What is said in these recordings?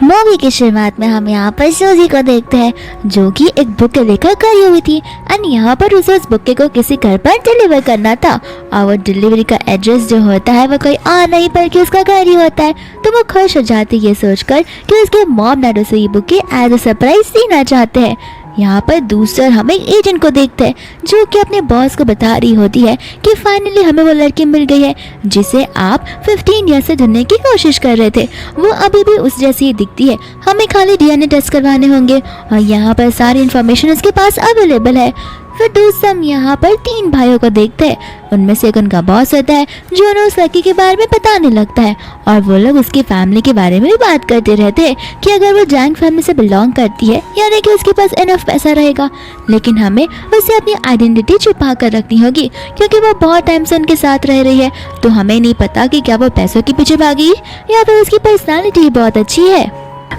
Movie की शुरुआत में हम यहाँ पर सूजी को देखते हैं जो कि एक बुके लेकर खड़ी हुई थी एंड यहाँ पर उसे उस बुके को किसी घर पर डिलीवर करना था और वो डिलीवरी का एड्रेस जो होता है वो कोई और नहीं बल्कि उसका घर ही होता है। तो वो खुश हो जाती है ये सोचकर कि उसके मॉम डैड उसे ये बुके एज अ सरप्राइज देना चाहते हैं। यहाँ पर दूसरा हम एक एजेंट को देखते हैं जो कि अपने बॉस को बता रही होती है कि फाइनली हमें वो लड़की मिल गई है जिसे आप 15 ईयर से ढूंढने की कोशिश कर रहे थे। वो अभी भी उस जैसी ही दिखती है, हमें खाली डीएनए टेस्ट करवाने होंगे और यहाँ पर सारी इन्फॉर्मेशन उसके पास अवेलेबल है। फिर दूसरा हम यहाँ पर 3 भाइयों को देखते हैं। उनमें से एक उनका बॉस होता है जो उन्हें उस लड़की के बारे में बताने लगता है और वो लोग उसकी फैमिली के बारे में भी बात करते रहते हैं कि अगर वो जैंग फैमिली से बिलोंग करती है यानी कि उसके पास इनफ पैसा रहेगा, लेकिन हमें उसे अपनी आइडेंटिटी छुपा कर रखनी होगी क्योंकि वो बहुत टाइम से उनके साथ रह रही है। तो हमें नहीं पता कि क्या वो पैसों के पीछे भागी या फिर उसकी पर्सनैलिटी बहुत अच्छी है।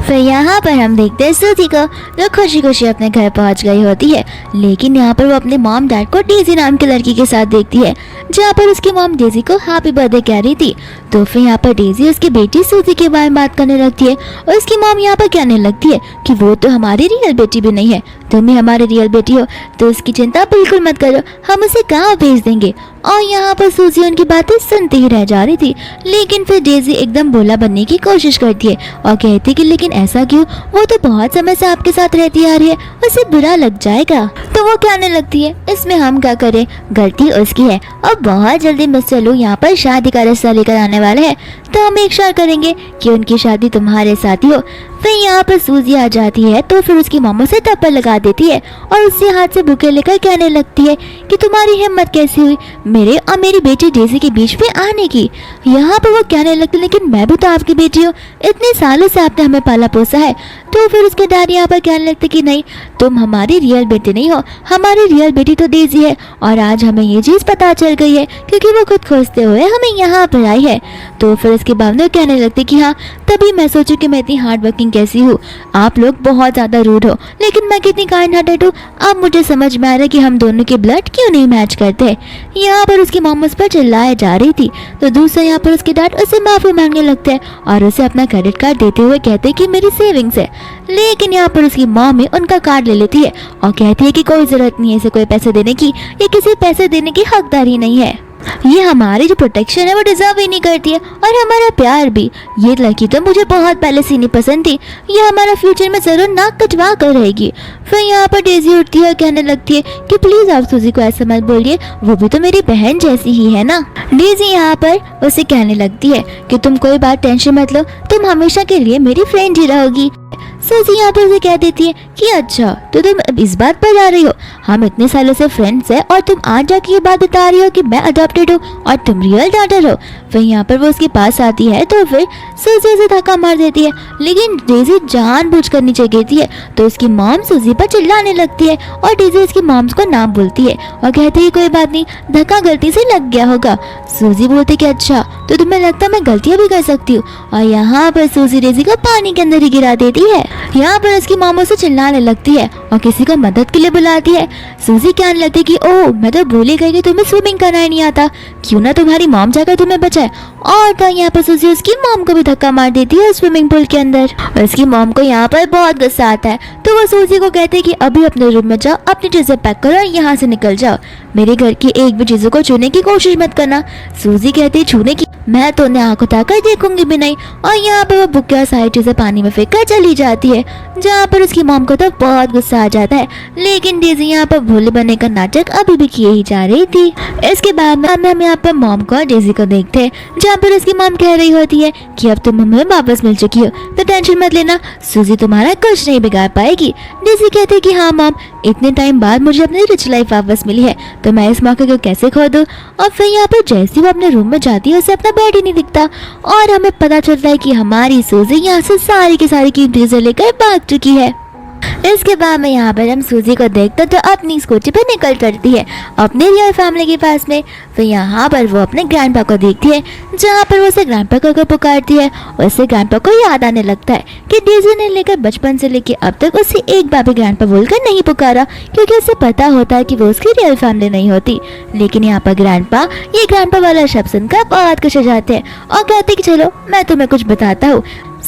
फिर यहाँ पर हम देखते हैं सूजी को जो खुशी खुशी अपने घर पहुँच गई होती है, लेकिन यहाँ पर वो अपने मॉम डैड को डेजी नाम की लड़की के साथ देखती है जहाँ पर उसकी मॉम डेजी को हैप्पी बर्थडे कह रही थी। तो फिर यहाँ पर डेजी उसकी बेटी सूजी के बारे में बात करने लगती है और उसकी मॉम यहाँ पर कहने लगती है कि वो तो हमारी रियल बेटी भी नहीं है, तुम ही हमारी रियल बेटी हो, तो उसकी चिंता बिल्कुल मत करो, हम उसे गाँव भेज देंगे। और यहाँ पर सूजी उनकी बातें सुनते ही रह जा रही थी, लेकिन फिर डेजी एकदम भोला बनने की कोशिश करती है और कहती कि लेकिन ऐसा क्यों, वो तो बहुत समय से आपके साथ रहती आ रही है, उसे बुरा लग जाएगा। तो वो कहने लगती है इसमें हम क्या करें, गलती उसकी है और बहुत जल्दी मिस्टर लू यहाँ पर शादी का रिश्ता लेकर आने वाले हैं, तो हम एक श्योर करेंगे कि उनकी शादी तुम्हारे साथ ही हो। फिर यहाँ पर सूजी आ जाती है तो फिर उसकी मम्मा से थप्पड़ लगा देती है और उससे हाथ से बुके लेकर कहने लगती है कि तुम्हारी हिम्मत कैसी हुई मेरे और मेरी बेटी डेजी के बीच में आने की। यहाँ पर वो कहने लगती लेकिन मैं भी तो आपकी बेटी हूँ, इतने सालों से आपने हमें पाला पोसा है। तो फिर उसके डैडी यहाँ पर कहने लगते कि नहीं, तुम हमारी रियल बेटी नहीं हो, हमारी रियल बेटी तो डेजी है और आज हमें ये चीज़ पता चल गई है क्योंकि वो खुद खोजते हुए हमें यहाँ पर आई है। तो फिर उसके बाद वो कहने लगते कि हाँ, तभी मैं सोचूं कि मैं इतनी हार्ड वर्किंग कैसी हूँ, आप लोग बहुत ज़्यादा रूड हो लेकिन मैं कितनी काइंड हार्टेड हूँ। अब मुझे समझ में आ रहा है कि हम दोनों के ब्लड क्यों नहीं मैच करते। यहाँ पर उसकी मॉम उस पर चिल्लाए जा रही थी, तो दूसरा यहाँ पर उसके डैड उसे माफ़ी मांगने लगते हैं और उसे अपना क्रेडिट कार्ड देते हुए कहते हैं कि मेरी सेविंग्स है। लेकिन यहाँ पर उसकी मॉम उनका कार्ड ले लेती है और कहती है कि कोई ज़रूरत नहीं है इसे कोई पैसे देने की, ये किसी पैसे देने की हकदार ही नहीं है, ये हमारी जो प्रोटेक्शन है वो डिजर्व ही नहीं करती है और हमारा प्यार भी। ये लड़की तो मुझे बहुत पहले से नहीं पसंद थी, ये हमारा फ्यूचर में जरूर नाक कटवा कर रहेगी। फिर यहाँ पर डेजी उठती है और कहने लगती है कि प्लीज आप सूजी को ऐसा मत बोलिए, वो भी तो मेरी बहन जैसी ही है ना। डेजी यहाँ पर उसे कहने लगती है कि तुम कोई बात टेंशन मत लो, तुम हमेशा के लिए मेरी फ्रेंड ही रहोगी। सूजी यहाँ पर उसे कह देती है कि अच्छा तो तुम इस बात पर जा रही हो, हम इतने सालों से फ्रेंड्स हैं और तुम आज जाके ये बात बता रही हो कि मैं अडॉप्टेड हूँ और तुम रियल डॉटर हो। फिर यहाँ पर वो उसके पास आती है तो फिर सूजी उसे धक्का मार देती है, लेकिन डेजी जानबूझकर नीचे गिरती है तो उसकी मॉम सूजी पर चिल्लाने लगती है और डेजी उसकी मॉम्स को नाम बोलती है और कहती है कोई बात नहीं, धक्का गलती से लग गया होगा। सूजी बोलती कि अच्छा तो तुम्हें लगता है मैं गलतियाँ भी कर सकती हूँ, और यहाँ पर सूजी डेजी को पानी के अंदर ही गिरा देती है। यहाँ पर उसकी मॉम उसे चिल्लाने लगती है और किसी को मदद के लिए बुलाती है। सूजी कहने लगती है कि ओह मैं तो भूल ही गई कि तुम्हें स्विमिंग करना ही नहीं आता, क्यों ना तुम्हारी मॉम जाकर तुम्हें बचाए। और तो यहाँ पर सूजी उसकी मॉम को भी धक्का मार देती है स्विमिंग पूल के अंदर। उसकी मॉम को यहाँ पर बहुत गुस्सा आता है तो वो सूजी को कहते हैं कि अभी अपने रूम में जाओ, अपनी चीजें पैक करो और यहाँ से निकल जाओ, मेरे घर की एक भी चीजों को छूने की कोशिश मत करना। सूजी कहती है छूने की, मैं तो उन्हें आंख उठाकर देखूंगी भी नहीं। और यहाँ पर वो बुक और सारी चीजें पानी में फेंक कर चली जाती है, जहाँ पर उसकी मॉम को तो बहुत गुस्सा आ जाता है, लेकिन डेजी यहाँ पर भोले बनने का नाटक अभी भी किए ही जा रही थी। इसके बाद में हम यहाँ पर मॉम को और डेजी को देखते हैं, जहाँ पर उसकी मॉम कह रही होती है कि अब तुम हमें वापस मिल चुकी हो तो टेंशन मत लेना, सूजी तुम्हारा कुछ नहीं बिगाड़ पाएगी। डेजी कहते हैं कि हाँ मॉम, इतने टाइम बाद मुझे अपनी रिच लाइफ वापस मिली है तो मैं इस मौके को कैसे खो दूं। और फिर यहाँ पर जैसे वो अपने रूम में जाती है उसे अपना बेड ही नहीं दिखता और हमें पता चलता है कि हमारी सूजी यहाँ से सारी की सारी कीमती चीजें लेकर भाग चुकी है। इसके बाद में यहाँ पर हम सूजी को देखते तो अपनी स्कूटी पर निकल करती है अपने रियल फैमिली के पास में। फिर यहाँ पर वो अपने ग्रैंडपा को देखती है, जहाँ पर वो उसे ग्रैंडपा कहकर पुकारती है और उससे ग्रैंडपा को याद आने लगता है कि डेजी ने लेकर बचपन से लेकर अब तक उसे एक बार भी ग्रैंडपा बोलकर नहीं पुकारा, क्योंकि उसे पता होता है कि वो उसकी रियल फैमिली नहीं होती। लेकिन यहाँ पर ग्रैंडपा ये ग्रैंडपा वाला शब्द सुनकर बहुत खुश हो जाते हैं और कहते कि चलो मैं तुम्हें कुछ बताता हूँ।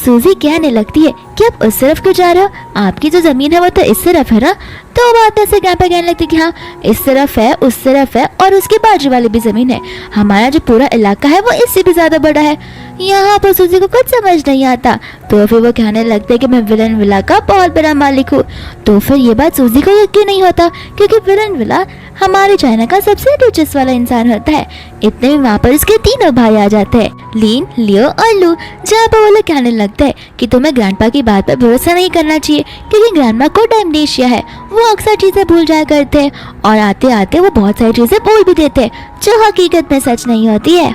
सूजी कहने लगती है कि आप उस तरफ क्यों जा रहे हो, आपकी जो जमीन है वो तो इस तरफ है ना। तो बात ऐसे ग्रैंडपा कहने लगती कि हाँ इस तरफ है, उस तरफ है और उसके बाजू वाली भी जमीन है, हमारा जो पूरा इलाका है वो इससे भी ज्यादा बड़ा है। यहाँ पर सूजी को कुछ समझ नहीं आता, तो फिर वो कहने लगते कि मैं विलन विला का बहुत बड़ा मालिक हूँ। तो फिर ये बात सूजी को यकीन नहीं होता, क्योंकि विलन विला हमारे चाइना का सबसे रिचेस्ट वाला इंसान होता है। इतने में वहाँ पर उसके तीनों भाई आ जाते हैं, लीन, लियो और लू। जहाँ पर वो लोग कहने लगते हैं कि तुम्हें ग्रैंडपा की बात पर भरोसा नहीं करना चाहिए, क्योंकि ग्रैंडपा को एमनेशिया है, वो अक्सर चीजें भूल जाया करते हैं और आते आते वो बहुत सारी चीजें भूल भी देते हैं जो हकीकत में सच नहीं होती है।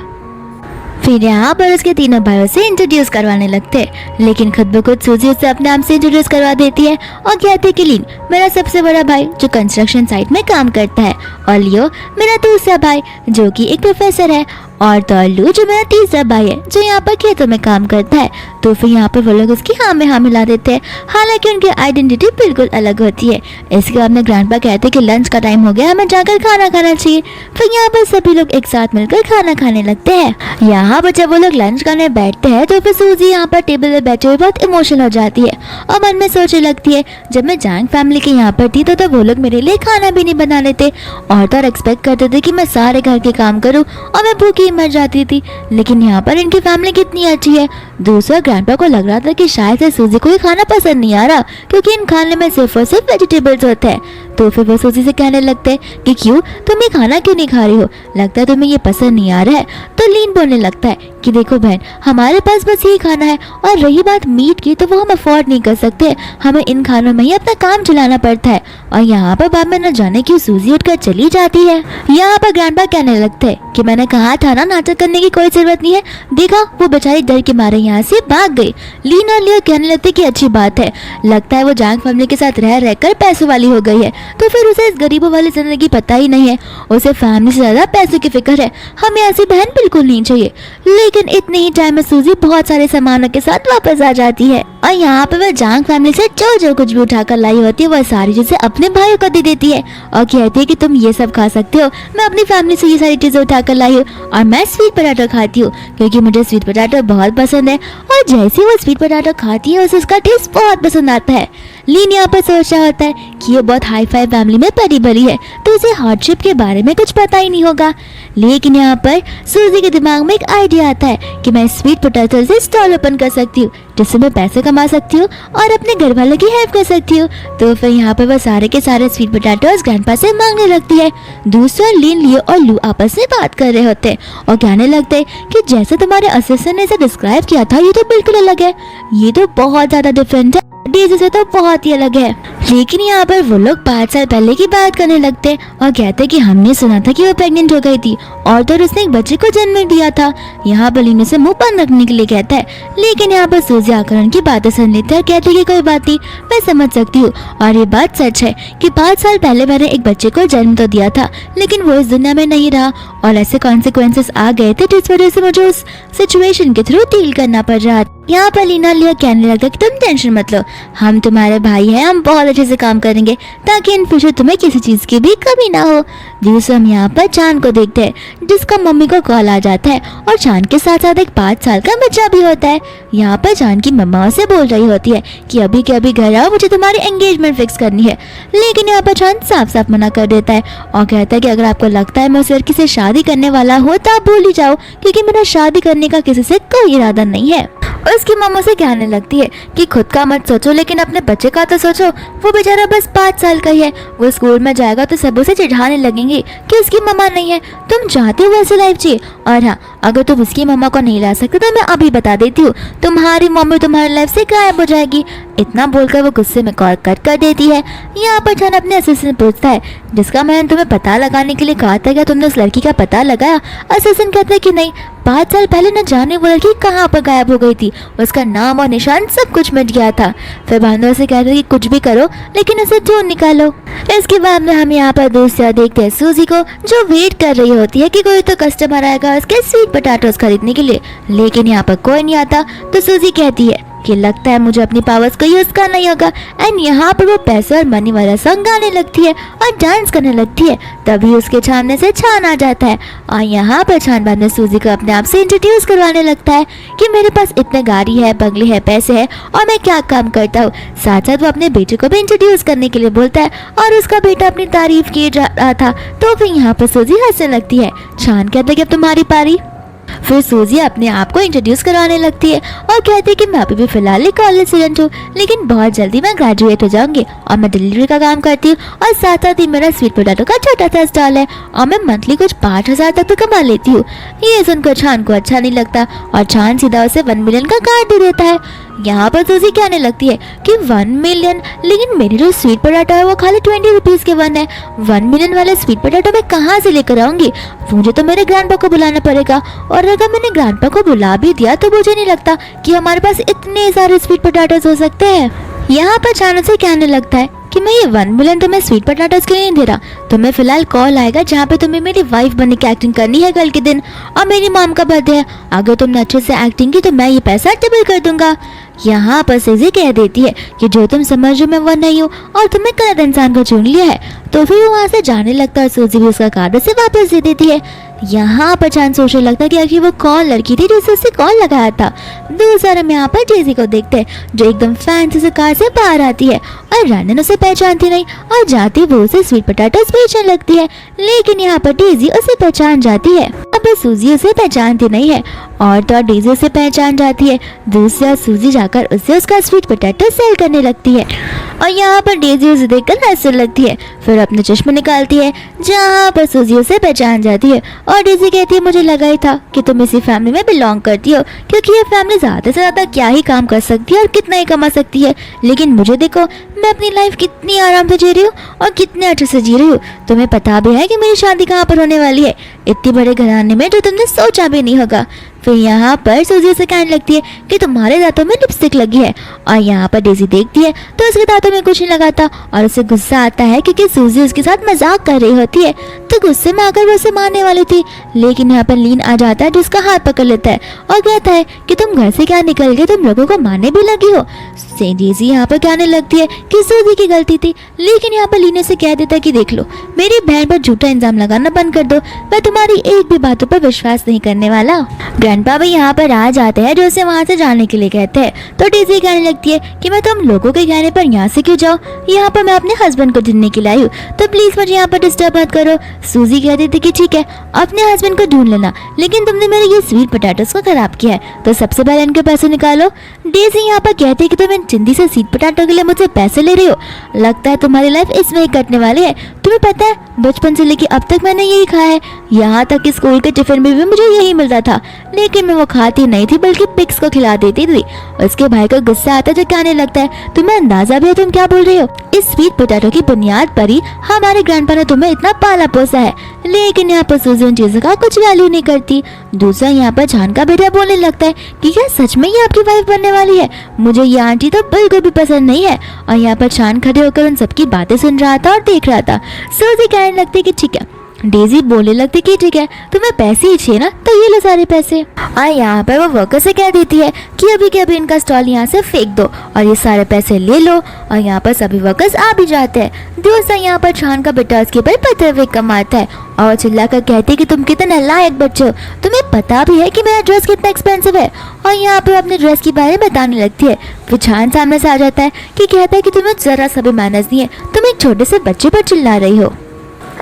फिर यहाँ पर उसके तीनों भाइयों से इंट्रोड्यूस करवाने लगते हैं, लेकिन खुद ब खुद सूजी उससे अपने नाम से इंट्रोड्यूस करवा देती है और कहती है कि लीन मेरा सबसे बड़ा भाई जो कंस्ट्रक्शन साइट में काम करता है, और लियो मेरा दूसरा भाई जो कि एक प्रोफेसर है, और तोलू जो मेरा तीसरा भाई है जो यहाँ पर खेतों में काम करता है। तो फिर यहाँ पर वो लोग उसकी हाँ में हाँ मिला देते हैं, हालांकि उनकी आइडेंटिटी बिल्कुल अलग होती है। इसके बाद में ग्रैंडपा कहते हैं कि लंच का टाइम हो गया, हमें जाकर खाना खाना चाहिए। फिर यहाँ पर सभी लोग एक साथ मिलकर खाना खाने लगते हैं। यहाँ पर जब वो लोग लंच करने बैठते हैं तो फिर सूजी यहाँ पर टेबल पर बैठे हुए बहुत इमोशनल हो जाती है और मन में सोचने लगती है जब मैं जैंग फैमिली के यहाँ पर थी तो वो लोग मेरे लिए खाना भी नहीं बना लेते और एक्सपेक्ट करते थे कि मैं सारे घर के काम करूँ और मैं भूखी मर जाती थी, लेकिन यहाँ पर इनकी फैमिली कितनी अच्छी है। दूसरा ग्रैंडपा को लग रहा था कि शायद से सूजी को ये खाना पसंद नहीं आ रहा, क्योंकि इन खाने में सिर्फ और सिर्फ वेजिटेबल्स होते हैं। तो फिर वो सूजी से कहने लगते हैं कि क्यों तुम ये खाना क्यों नहीं खा रही हो, लगता है तुम्हें ये पसंद नहीं आ रहा है। तो लीन बोलने लगता है कि देखो बहन हमारे पास बस यही खाना है, और रही बात मीट की तो वो हम अफोर्ड नहीं कर सकते, हमें इन खानों में ही अपना काम चलाना पड़ता है। और यहाँ पर बाद में न जाने क्यों सूजी उठकर चली जाती है। यहाँ पर ग्रैंडपा कहने लगते हैं कि मैंने कहा था ना नाटक करने की कोई जरूरत नहीं है, देखा वो बेचारी डर के मारे यहाँ से भाग गई। लीन और लियो कहने लगते कि अच्छी बात है, लगता है वो जैंग फैमिली के साथ रह रहकर पैसों वाली हो गई है, तो फिर उसे इस गरीबों वाली जिंदगी पता ही नहीं है, उसे फैमिली से ज्यादा पैसों की फिक्र है, हमें ऐसी बहन बिल्कुल नहीं चाहिए। लेकिन इतने ही टाइम में सूजी बहुत सारे सामानों के साथ वापस आ जाती है और यहाँ पे वह जैंग फैमिली से जो कुछ भी उठाकर लाई होती है वह सारी चीजें अपने भाइयों को दे देती है और कहती है कि तुम ये सब खा सकते हो, मैं अपनी फैमिली से ये सारी चीजें उठाकर लाई हूँ और मैं स्वीट पोटैटो खाती हूँ क्योंकि मुझे स्वीट पोटैटो बहुत पसंद है। और जैसे वो स्वीट पोटैटो खाती है उसे उसका टेस्ट बहुत पसंद आता है। लीन यहाँ पर सोच रहा होता है कि ये बहुत हाई फाई फैमिली में पली बड़ी है, तो उसे हार्डशिप के बारे में कुछ पता ही नहीं होगा। लेकिन यहाँ पर सूजी के दिमाग में एक आइडिया आता है कि मैं स्वीट पोटैटो से स्टॉल ओपन कर सकती हूँ, जिससे मैं पैसे कमा सकती हूँ और अपने घर वालों की हेल्प कर सकती हूँ। तो फिर यहाँ पर वह सारे के सारे स्वीट पोटैटोज ग्रैंडपा से मांगने लगती है। दूसरा लीन, लियो और लू आपस में बात कर रहे होते हैं और कहने लगते हैं कि जैसे तुम्हारे असिस्टेंट ने इसे डिस्क्राइब किया था ये तो बिल्कुल अलग है, ये तो बहुत ज्यादा डिफरेंट है, डीजे से तो बहुत ही अलग है। लेकिन यहाँ पर वो लोग 5 साल पहले की बात करने लगते हैं और कहते हैं कि हमने सुना था कि वो प्रेग्नेंट हो गई थी और तो उसने एक बच्चे को जन्म दिया था। यहाँ पर लीन से मुंह बंद रखने के लिए कहता है, लेकिन यहाँ पर सूजी आकर उनकी बातें सुन लेते हैं और कहते हैं कि कोई बात नहीं, मैं समझ सकती हूँ और ये बात सच है कि 5 साल पहले मैंने एक बच्चे को जन्म तो दिया था, लेकिन वो इस दुनिया में नहीं रहा और ऐसे कॉन्सिक्वेंसेस आ गए थे जिस वजह से मुझे उस सिचुएशन के थ्रू डील करना पड़ रहा था। यहाँ पर लीना लिया कहने लगा कि तुम टेंशन मत लो, हम तुम्हारे भाई हैं, हम बहुत अच्छे से काम करेंगे ताकि इन फ्यूचर तुम्हें किसी चीज की भी कमी ना हो। जिससे हम यहाँ पर चांद को देखते हैं जिसका मम्मी को कॉल आ जाता है और चांद के साथ साथ एक 5 साल का बच्चा भी होता है। यहाँ पर चांद की मम्मा उसे बोल रही होती है कि अभी के अभी घर आओ, मुझे तुम्हारी एंगेजमेंट फिक्स करनी है। लेकिन यहाँ पर चांद साफ साफ मना कर देता है और कहता है कि अगर आपको लगता है मैं उस लड़की से शादी करने वाला हूँ तो आप भूल ही जाओ, क्योंकि मेरा शादी करने का किसी से कोई इरादा नहीं है। उसकी मम्मा से कहने लगती है कि खुद का मत सोचो लेकिन अपने बच्चे का तो सोचो, वो बेचारा बस 5 साल का ही है, वो स्कूल में जाएगा तो सब उसे चिढ़ाने लगेंगे कि उसकी मम्मा नहीं है। तुम चाहते हो वैसे लाइफ चाहिए, और हाँ अगर तुम उसकी मम्मा को नहीं ला सकते तो मैं अभी बता देती हूँ तुम्हारी मम्मी तुम्हारी लाइफ से गायब हो जाएगी। इतना बोलकर वो गुस्से में कॉल कट कर देती है। यहाँ पर जान अपने असिस्टेंट पूछता है जिसका मैंने तुम्हें पता लगाने के लिए कहा था, क्या तुमने उस लड़की का पता लगाया? असिस्टेंट कहता है कि नहीं, 5 साल पहले न जाने वो लड़की कहाँ पर गायब हो गई थी, उसका नाम और निशान सब कुछ मिट गया था। फिर बांधव से कहते हैं कि कुछ भी करो लेकिन उसे ढूंढ निकालो। इसके बाद में हम यहाँ पर दूसरा देखते हैं सूजी को जो वेट कर रही होती है कि कोई तो कस्टमर आएगा उसके स्वीट पोटैटोस खरीदने के लिए, लेकिन यहाँ पर कोई नहीं आता। तो सूजी कहती है कि लगता है मुझे अपनी पावर्स को यूज करना ही होगा। एंड यहाँ पर वो पैसे और मनी वाला सॉन्ग गाने लगती है और डांस करने लगती है। तभी उसके सामने से छान आ जाता है और यहाँ पर छान बाद में सूजी को अपने आप से इंट्रोड्यूस करवाने लगता है कि मेरे पास इतने गाड़ी है, बंगले है, पैसे है और मैं क्या काम करता हूँ। साथ साथ वो अपने बेटे को भी इंट्रोड्यूस करने के लिए बोलता है और उसका बेटा अपनी तारीफ किए जा रहा था। तो फिर यहाँ पर सूजी हंसने लगती है। छान कहता है कि अब तुम्हारी पारी। फिर सूजी अपने आप को इंट्रोड्यूस करवाने लगती है और कहती है कि मैं अभी भी फिलहाल कॉलेज स्टूडेंट हूँ, लेकिन बहुत जल्दी मैं ग्रेजुएट हो जाऊंगी और मैं डिलीवरी का काम करती हूँ और साथ साथ ही मेरा स्वीट पोटैटो का छोटा सा स्टॉल है और मैं मंथली कुछ 5,000 तक तो कमा लेती हूँ। ये सुनकर छान को अच्छा नहीं लगता और छान सीधा उसे 1 मिलियन का कार्ड दे देता है। यहाँ पर सूजी कहने लगती है कि 1 मिलियन, लेकिन मेरे जो स्वीट पोटैटो है वो खाली 20 रुपीज़ के 1 है। 1 मिलियन वाले स्वीट पोटैटो मैं कहाँ से लेकर आऊंगी? मुझे तो मेरे ग्रैंडपा को बुलाना पड़ेगा और अगर मैंने ग्रैंडपा को बुला भी दिया तो मुझे नहीं लगता कि हमारे पास इतने सारे स्वीट पोटैटोज हो सकते हैं। यहाँ पर छान से कहने लगता है कि मैं ये 1 मिलियन तुम्हें स्वीट पोटैटोज के लिए नहीं दे रहा, तुम्हें फिलहाल कॉल आएगा जहाँ पे तुम्हें मेरी वाइफ बनने की एक्टिंग करनी है कल के दिन और मेरी मॉम का बर्थडे है। अगर तुमने अच्छे से एक्टिंग की तो मैं ये पैसा डबल कर दूंगा। यहाँ पर सूजी कह देती है कि जो तुम समझ रहे मैं वो नहीं हूँ और तुमने गलत इंसान को चुन लिया है। तो फिर वो वहाँ से जाने लगता है। सूजी भी उसका कार्ड उसे वापस दे देती है। यहाँ पर छान सोचने लगता है कि आखिर वो कौन लड़की थी जिससे उससे कॉल लगाया था। दूसरा हम यहाँ पर डेजी को देखते हैं जो एकदम फैंसी से कार से बाहर आती है और रैनन उसे पहचानती नहीं और जाती वो उसे स्वीट पोटैटोज बेचने लगती है। लेकिन यहाँ पर डेजी उसे पहचान जाती है। अब सूजी उसे पहचानती नहीं है और तो डेजी उसे पहचान जाती है। दूसरा सूजी जाकर उसे उसका स्वीट पोटैटो सेल करने लगती है और यहाँ पर डेजी उसे देखकर हंसने लगती है। फिर अपने चश्मे निकालती है जहाँ पर सूजी उसे पहचान जाती है और डेजी कहती है मुझे लगा ही था कि तुम इसी फैमिली में बिलोंग करती हो, क्योंकि ये फैमिली ज्यादा से ज्यादा क्या ही काम कर सकती है और कितना ही कमा सकती है, लेकिन मुझे देखो मैं अपनी लाइफ कितनी आराम से जी रही हूँ और कितने अच्छे से जी रही हूँ। तुम्हें पता भी है कि मेरी शादी कहाँ पर होने वाली है, इतने बड़े घराने में जो तुमने सोचा भी नहीं होगा। फिर यहाँ पर सूजी से कहने लगती है कि तुम्हारे दांतों में लिपस्टिक लगी है और यहाँ पर डेजी देखती है तो उसके दांतों में कुछ नहीं लगाता और उसे गुस्सा आता है क्योंकि सूजी उसके साथ मजाक कर रही होती है। तो गुस्से में आकर वो उसे मारने वाली थी, लेकिन यहाँ पर लीन आ जाता है जिसका हाथ पकड़ लेता है और कहता है कि तुम घर से क्या निकल गए, तुम लोगों को मारने भी लगी हो। डेजी यहाँ पर कहने लगती है कि सूजी की गलती थी, लेकिन यहाँ पर लीन से कह देता है कि देख लो मेरी बहन पर झूठा इल्जाम लगाना बंद कर दो, मैं तुम्हारी एक भी बातों पर विश्वास नहीं करने वाला। ग्रैंडपा भी यहाँ पर आ जाते हैं जो उसे वहाँ से जाने के लिए कहते हैं। तो डेजी कहने लगती है कि मैं तुम लोगों के कहने पर यहाँ से क्यों जाऊँ, यहाँ पर मैं अपने हस्बैंड को ढूंढने के लिए आई हूँ, तो प्लीज मुझे यहाँ पर डिस्टर्ब मत करो। सूजी कह देती कि ठीक है अपने हस्बैंड को ढूंढ लेना, लेकिन तुमने मेरे ये स्वीट पोटैटोस को खराब किया है तो सबसे पहले इनके पैसे निकालो। डेजी यहाँ पर कहती है कि तुम इन चिंदी से स्वीट पोटैटो के लिए मुझसे पैसे ले रही हो, लगता है तुम्हारी लाइफ इसमें ही कटने वाली है। तुम्हें पता है बचपन से लेकर अब तक मैंने यही खाया है, यहाँ तक कि स्कूल के टिफिन में भी मुझे यही मिलता था, लेकिन मैं वो खाती नहीं थी बल्कि पिग्स को खिला देती थी। उसके भाई को गुस्सा आता है जो कहने लगता है तुम्हें अंदाजा भी है तुम क्या बोल रही हो, इस स्वीट पोटैटो की बुनियाद पर ही हमारे ग्रैंडपा ने तुम्हें इतना पाला पोसा है। लेकिन यहाँ पर सूजी उन चीजों का कुछ वैल्यू नहीं करती। दूसरा यहाँ पर छान का बेटा बोलने लगता है कि क्या सच में ये आपकी वाइफ बनने वाली है, मुझे ये आंटी तो बिल्कुल भी पसंद नहीं है। और यहाँ पर छान खड़े होकर उन सबकी बातें सुन रहा था और देख रहा था। सूजी कहने लगती कि ठीक है, डेजी बोलने लगती कि ठीक है तुम्हें पैसे ही चाहिए ना तो ये लो सारे पैसे। और यहाँ पर वो वर्कर से कह देती है कि अभी के अभी इनका स्टॉल यहाँ से फेंक दो और ये सारे पैसे ले लो। और यहाँ पर सभी वर्कर्स आ भी जाते हैं। दूसरा यहाँ पर छान का बेटा उसके ऊपर पत्थर फेंक कर मारता है और चिल्लाकर कहती है कि तुम कितने नालायक बच्चे हो, तुम्हें पता भी है कि मेरा ड्रेस कितना एक्सपेंसिव है। और यहाँ पर अपने ड्रेस के बारे में बताने लगती है। फिर छान सामने से आ जाता है कि कहता है कि तुम्हें जरा सा भी मैनर्स नहीं है, तुम एक छोटे से बच्चे पर चिल्ला रही हो।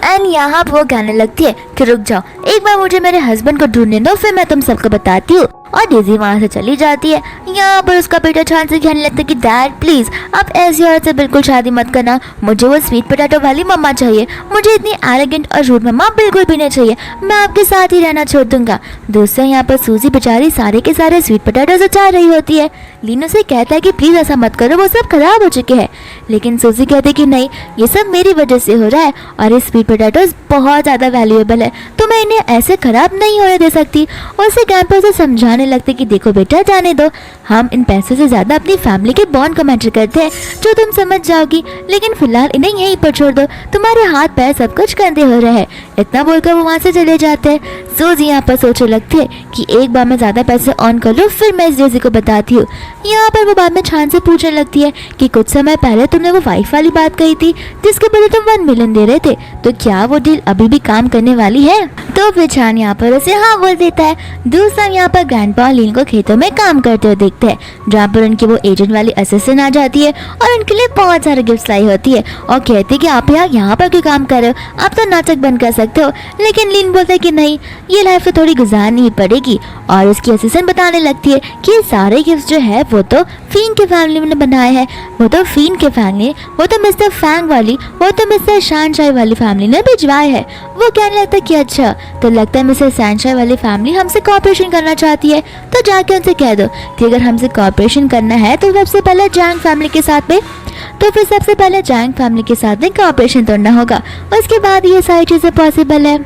एंड यहाँ वो कहने लगती है कि रुक जाओ एक बार मुझे मेरे हस्बैंड को ढूंढने दो फिर मैं तुम सबको बताती हूँ। और डेजी वहाँ से चली जाती है। यहाँ पर उसका बेटा छान से कहने लगता है कि डैड प्लीज आप ऐसी औरत से बिल्कुल शादी मत करना, मुझे वो स्वीट पोटैटो वाली मम्मा चाहिए, मुझे इतनी एरोगेंट और रूड मम्मा बिल्कुल भी नहीं चाहिए, मैं आपके साथ ही रहना छोड़ दूंगा। दूसरा यहाँ पर सूजी बेचारी सारे के सारे स्वीट पोटैटोज उचार रही होती है। लीनो से कहता है कि प्लीज ऐसा मत करो, वो सब खराब हो चुके हैं, लेकिन सूजी कहती है कि नहीं ये सब मेरी वजह से हो रहा है और ये स्वीट पोटैटोज बहुत ज्यादा वैल्यूएबल है तो मैं इन्हें ऐसे खराब नहीं होने दे सकती। और उसे कैंपर से समझाने लगते कि देखो बेटा जाने दो, हम इन पैसों से ज्यादा अपनी फैमिली के बॉन्ड को मैटर करते हैं जो तुम समझ जाओगी, लेकिन फिलहाल इन्हें यहीं पर छोड़ दो, तुम्हारे हाथ पैर सब कुछ गंदे हो रहे हैं। इतना बोलकर वो वहाँ से चले जाते हैं। सूजी यहाँ पर सोचने लगती है कि एक बार मैं ज़्यादा पैसे ऑन कर लूँ, फिर मैं इस डेजी को बताती हूँ। यहाँ पर वो बाद में छान से पूछने लगती है कि कुछ समय पहले तुमने वो वाइफ वाली बात कही थी जिसके बदले तुम 1 मिलियन दे रहे थे, तो क्या वो डील अभी भी काम करने वाली है? तो फिर छान यहाँ पर उसे हाँ बोल देता है। दूसरा यहाँ पर ग्रैंडपा और लीन को खेतों में काम करते हुए देखते हैं, जहाँ पर उनकी वो एजेंट वाली असिस्टेंट आ जाती है और उनके लिए बहुत सारे गिफ्ट लाई होती है और कहती है कि आप यहाँ पर क्यों काम कर रहे हो, आप तो नाटक बंद कर सकते हो। लेकिन लीन बोलता है कि नहीं, ये लाइफ तो थोड़ी गुजारनी ही पड़ेगी। और उसकी असिस्टेंट बताने लगती है कि ये सारे गिफ्ट जो है वो तो फीन के फैमिली ने बनाए हैं, वो तो फीन के फैमिली, वो तो मिस्टर फैंग वाली, वो तो मिस्टर शानशाई वाली फैमिली ने भिजवाए हैं। वो कहने लगता है कि अच्छा, तो लगता है मिस्टर शानशाई वाली फैमिली हमसे कॉपरेशन करना चाहती है, तो जाके उनसे कह दो कि अगर हमसे कॉपरेशन करना है तो सबसे पहले जैंग फैमिली के साथ में, तो फिर सबसे पहले जैंग फैमिली के साथ में कॉपरेशन तोड़ना होगा, उसके बाद ये सारी चीज़ें पॉसिबल है।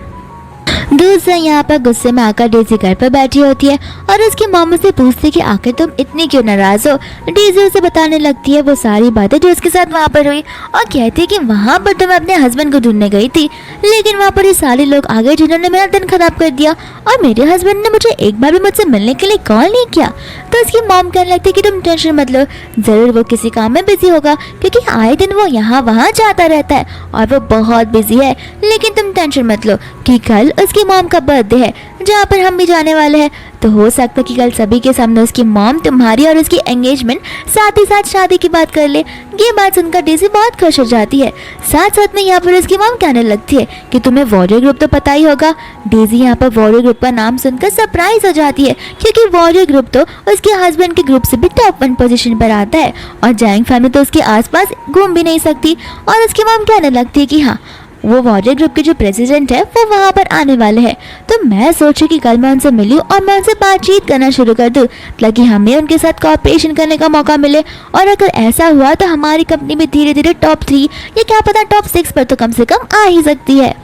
दूसरा यहाँ पर गुस्से में आकर डेजी घर पर बैठी होती है और उसकी मॉम से पूछती है कि आखिर तुम इतनी क्यों नाराज हो। डेजी उसे बताने लगती है वो सारी बातें जो उसके साथ वहाँ पर हुई और कहती है कि वहाँ पर तो मैं अपने हस्बैंड को ढूंढने गई थी, लेकिन वहाँ पर ये सारे लोग आ गए जिन्होंने मेरा दिन खराब कर दिया और मेरे हस्बैंड ने मुझे एक बार भी मुझसे मिलने के लिए कॉल नहीं किया। तो उसकी मॉम कहने लगती है कि तुम टेंशन मत लो, ज़रूर वो किसी काम में बिजी होगा क्योंकि आए दिन वो यहाँ वहाँ जाता रहता है और वो बहुत बिजी है। लेकिन तुम टेंशन मत लो कि कल उसकी मॉम का बर्थडे है जहाँ पर हम भी जाने वाले हैं, तो हो सकता है कि कल सभी के सामने उसकी मॉम तुम्हारी और उसकी एंगेजमेंट साथ ही साथ शादी की बात कर ले। ये बात सुनकर डेजी बहुत खुश हो जाती है। साथ साथ में यहाँ पर उसकी मॉम कहने लगती है कि तुम्हें वॉरियर ग्रुप तो पता ही होगा। डेजी यहाँ पर वॉरियर ग्रुप का नाम सुनकर सरप्राइज हो जाती है क्योंकि वॉरियर ग्रुप तो उसके हस्बैंड के ग्रुप से भी टॉप 1 पोजीशन पर आता है और जैंग फैमिली तो उसके आसपास घूम भी नहीं सकती। और उसकी मॉम कहने लगती है कि हाँ, वो वॉरियर ग्रुप के जो प्रेसिडेंट है वो वहाँ पर आने वाले हैं, तो मैं सोची कि कल मैं उनसे मिलूं और मैं उनसे बातचीत करना शुरू कर दूं ताकि हमें उनके साथ कोऑपरेशन करने का मौका मिले। और अगर ऐसा हुआ तो हमारी कंपनी भी धीरे धीरे टॉप 3 या क्या पता टॉप 6 पर तो कम से कम आ ही सकती है।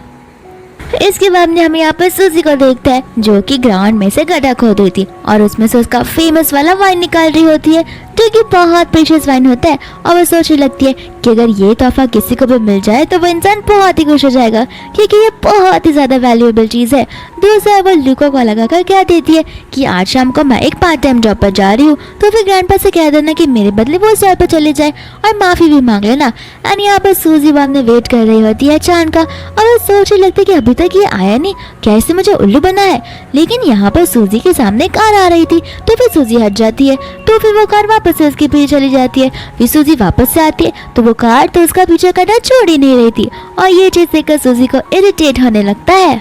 इसके बाद में हम यहाँ पर सूजी को देखते हैं जो कि ग्राउंड में से गड्ढा खोद रही थी और उसमें से उसका फेमस वाला वाइन निकाल रही होती है जो कि बहुत प्रीशियस वाइन होता है। और वो सोचने लगती है कि अगर ये तोहफा किसी को भी मिल जाए तो वो इंसान बहुत ही खुश हो जाएगा क्योंकि ये बहुत ही ज़्यादा वैल्यूएबल चीज़ है। दूसरा वो लूको को लगा कर कह देती है कि आज शाम को मैं एक पार्ट टाइम जॉब पर जा रही हूँ, तो फिर ग्रैंडपा से कह देना कि मेरे बदले वो उस जॉब पर चले जाए और माफ़ी भी मांग लेना। एंड यहाँ पर सूजी बाद में वेट कर रही होती है चांद का और वो सोचने लगती है कि अभी तक ये आया नहीं, कैसे मुझे उल्लू बना है। लेकिन यहाँ पर सूजी के सामने कार आ रही थी तो फिर सूजी हट जाती है, तो फिर वो कार वापस से उसके पीछे चली जाती है। फिर सूजी वापस से आती है तो वो कार तो उसका पीछे करना छोड़ ही नहीं रही थी और ये चीज़ देखकर सूजी को इरिटेट होने लगता है।